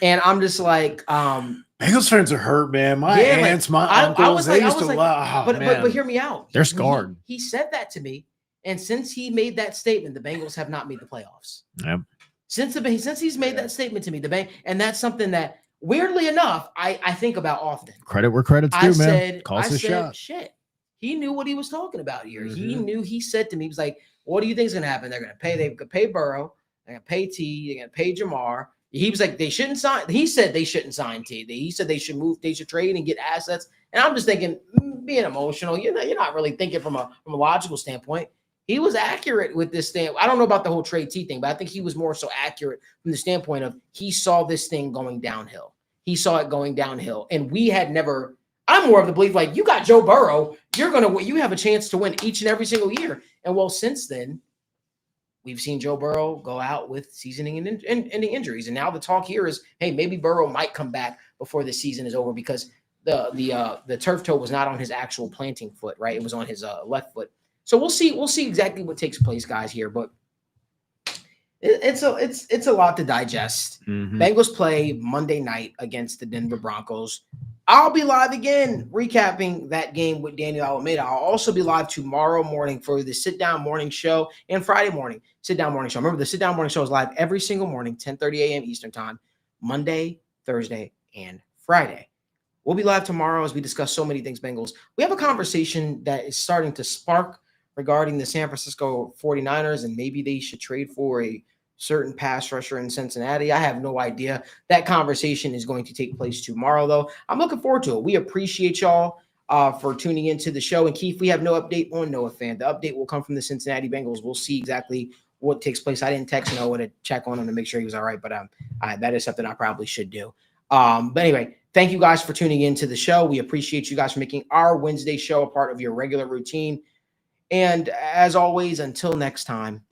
C: And I'm just like,
D: Bengals fans are hurt, man. My aunts, my uncles, they used to love.
C: But hear me out.
D: They're scarred.
C: He said that to me. And since he made that statement, the Bengals have not made the playoffs.
D: Yep.
C: Since he's made that statement to me, and that's something that, weirdly enough, I think about often.
D: Credit where credit's due, man. Calls his shot.
C: Shit. He knew what he was talking about here. He knew. He said to me, he was like, what do you think is going to happen? They're going to pay Burrow. They're going to pay T. They're going to pay Jamar. He was like, they shouldn't sign. He said they shouldn't sign T. He said they should move. They should trade and get assets. And I'm just thinking, being emotional. You're not really thinking from a logical standpoint. He was accurate with this thing. I don't know about the whole Trey T thing, but I think he was more so accurate from the standpoint of he saw this thing going downhill. He saw it going downhill. And we had never, I'm more of the belief, like, you got Joe Burrow, you have a chance to win each and every single year. And well, since then, we've seen Joe Burrow go out with season-ending injuries. And now the talk here is, hey, maybe Burrow might come back before the season is over because the turf toe was not on his actual planting foot, right? It was on his left foot. So we'll see exactly what takes place, guys, here. But it's a lot to digest. Bengals play Monday night against the Denver Broncos. I'll be live again recapping that game with Daniel Alameda. I'll also be live tomorrow morning for the Sit Down Morning Show and Friday morning Sit Down Morning Show. Remember, the Sit Down Morning Show is live every single morning, 10:30 a.m. Eastern Time, Monday, Thursday, and Friday. We'll be live tomorrow as we discuss so many things Bengals. We have a conversation that is starting to spark regarding the San Francisco 49ers, and maybe they should trade for a certain pass rusher in Cincinnati. I have no idea. That conversation is going to take place tomorrow, though. I'm looking forward to it. We appreciate y'all for tuning into the show. And Keith, we have no update on Noah Fan. The update will come from the Cincinnati Bengals. We'll see exactly what takes place. I didn't text Noah to check on him to make sure he was all right, but that is something I probably should do. But anyway, thank you guys for tuning into the show. We appreciate you guys for making our Wednesday show a part of your regular routine. And as always, until next time,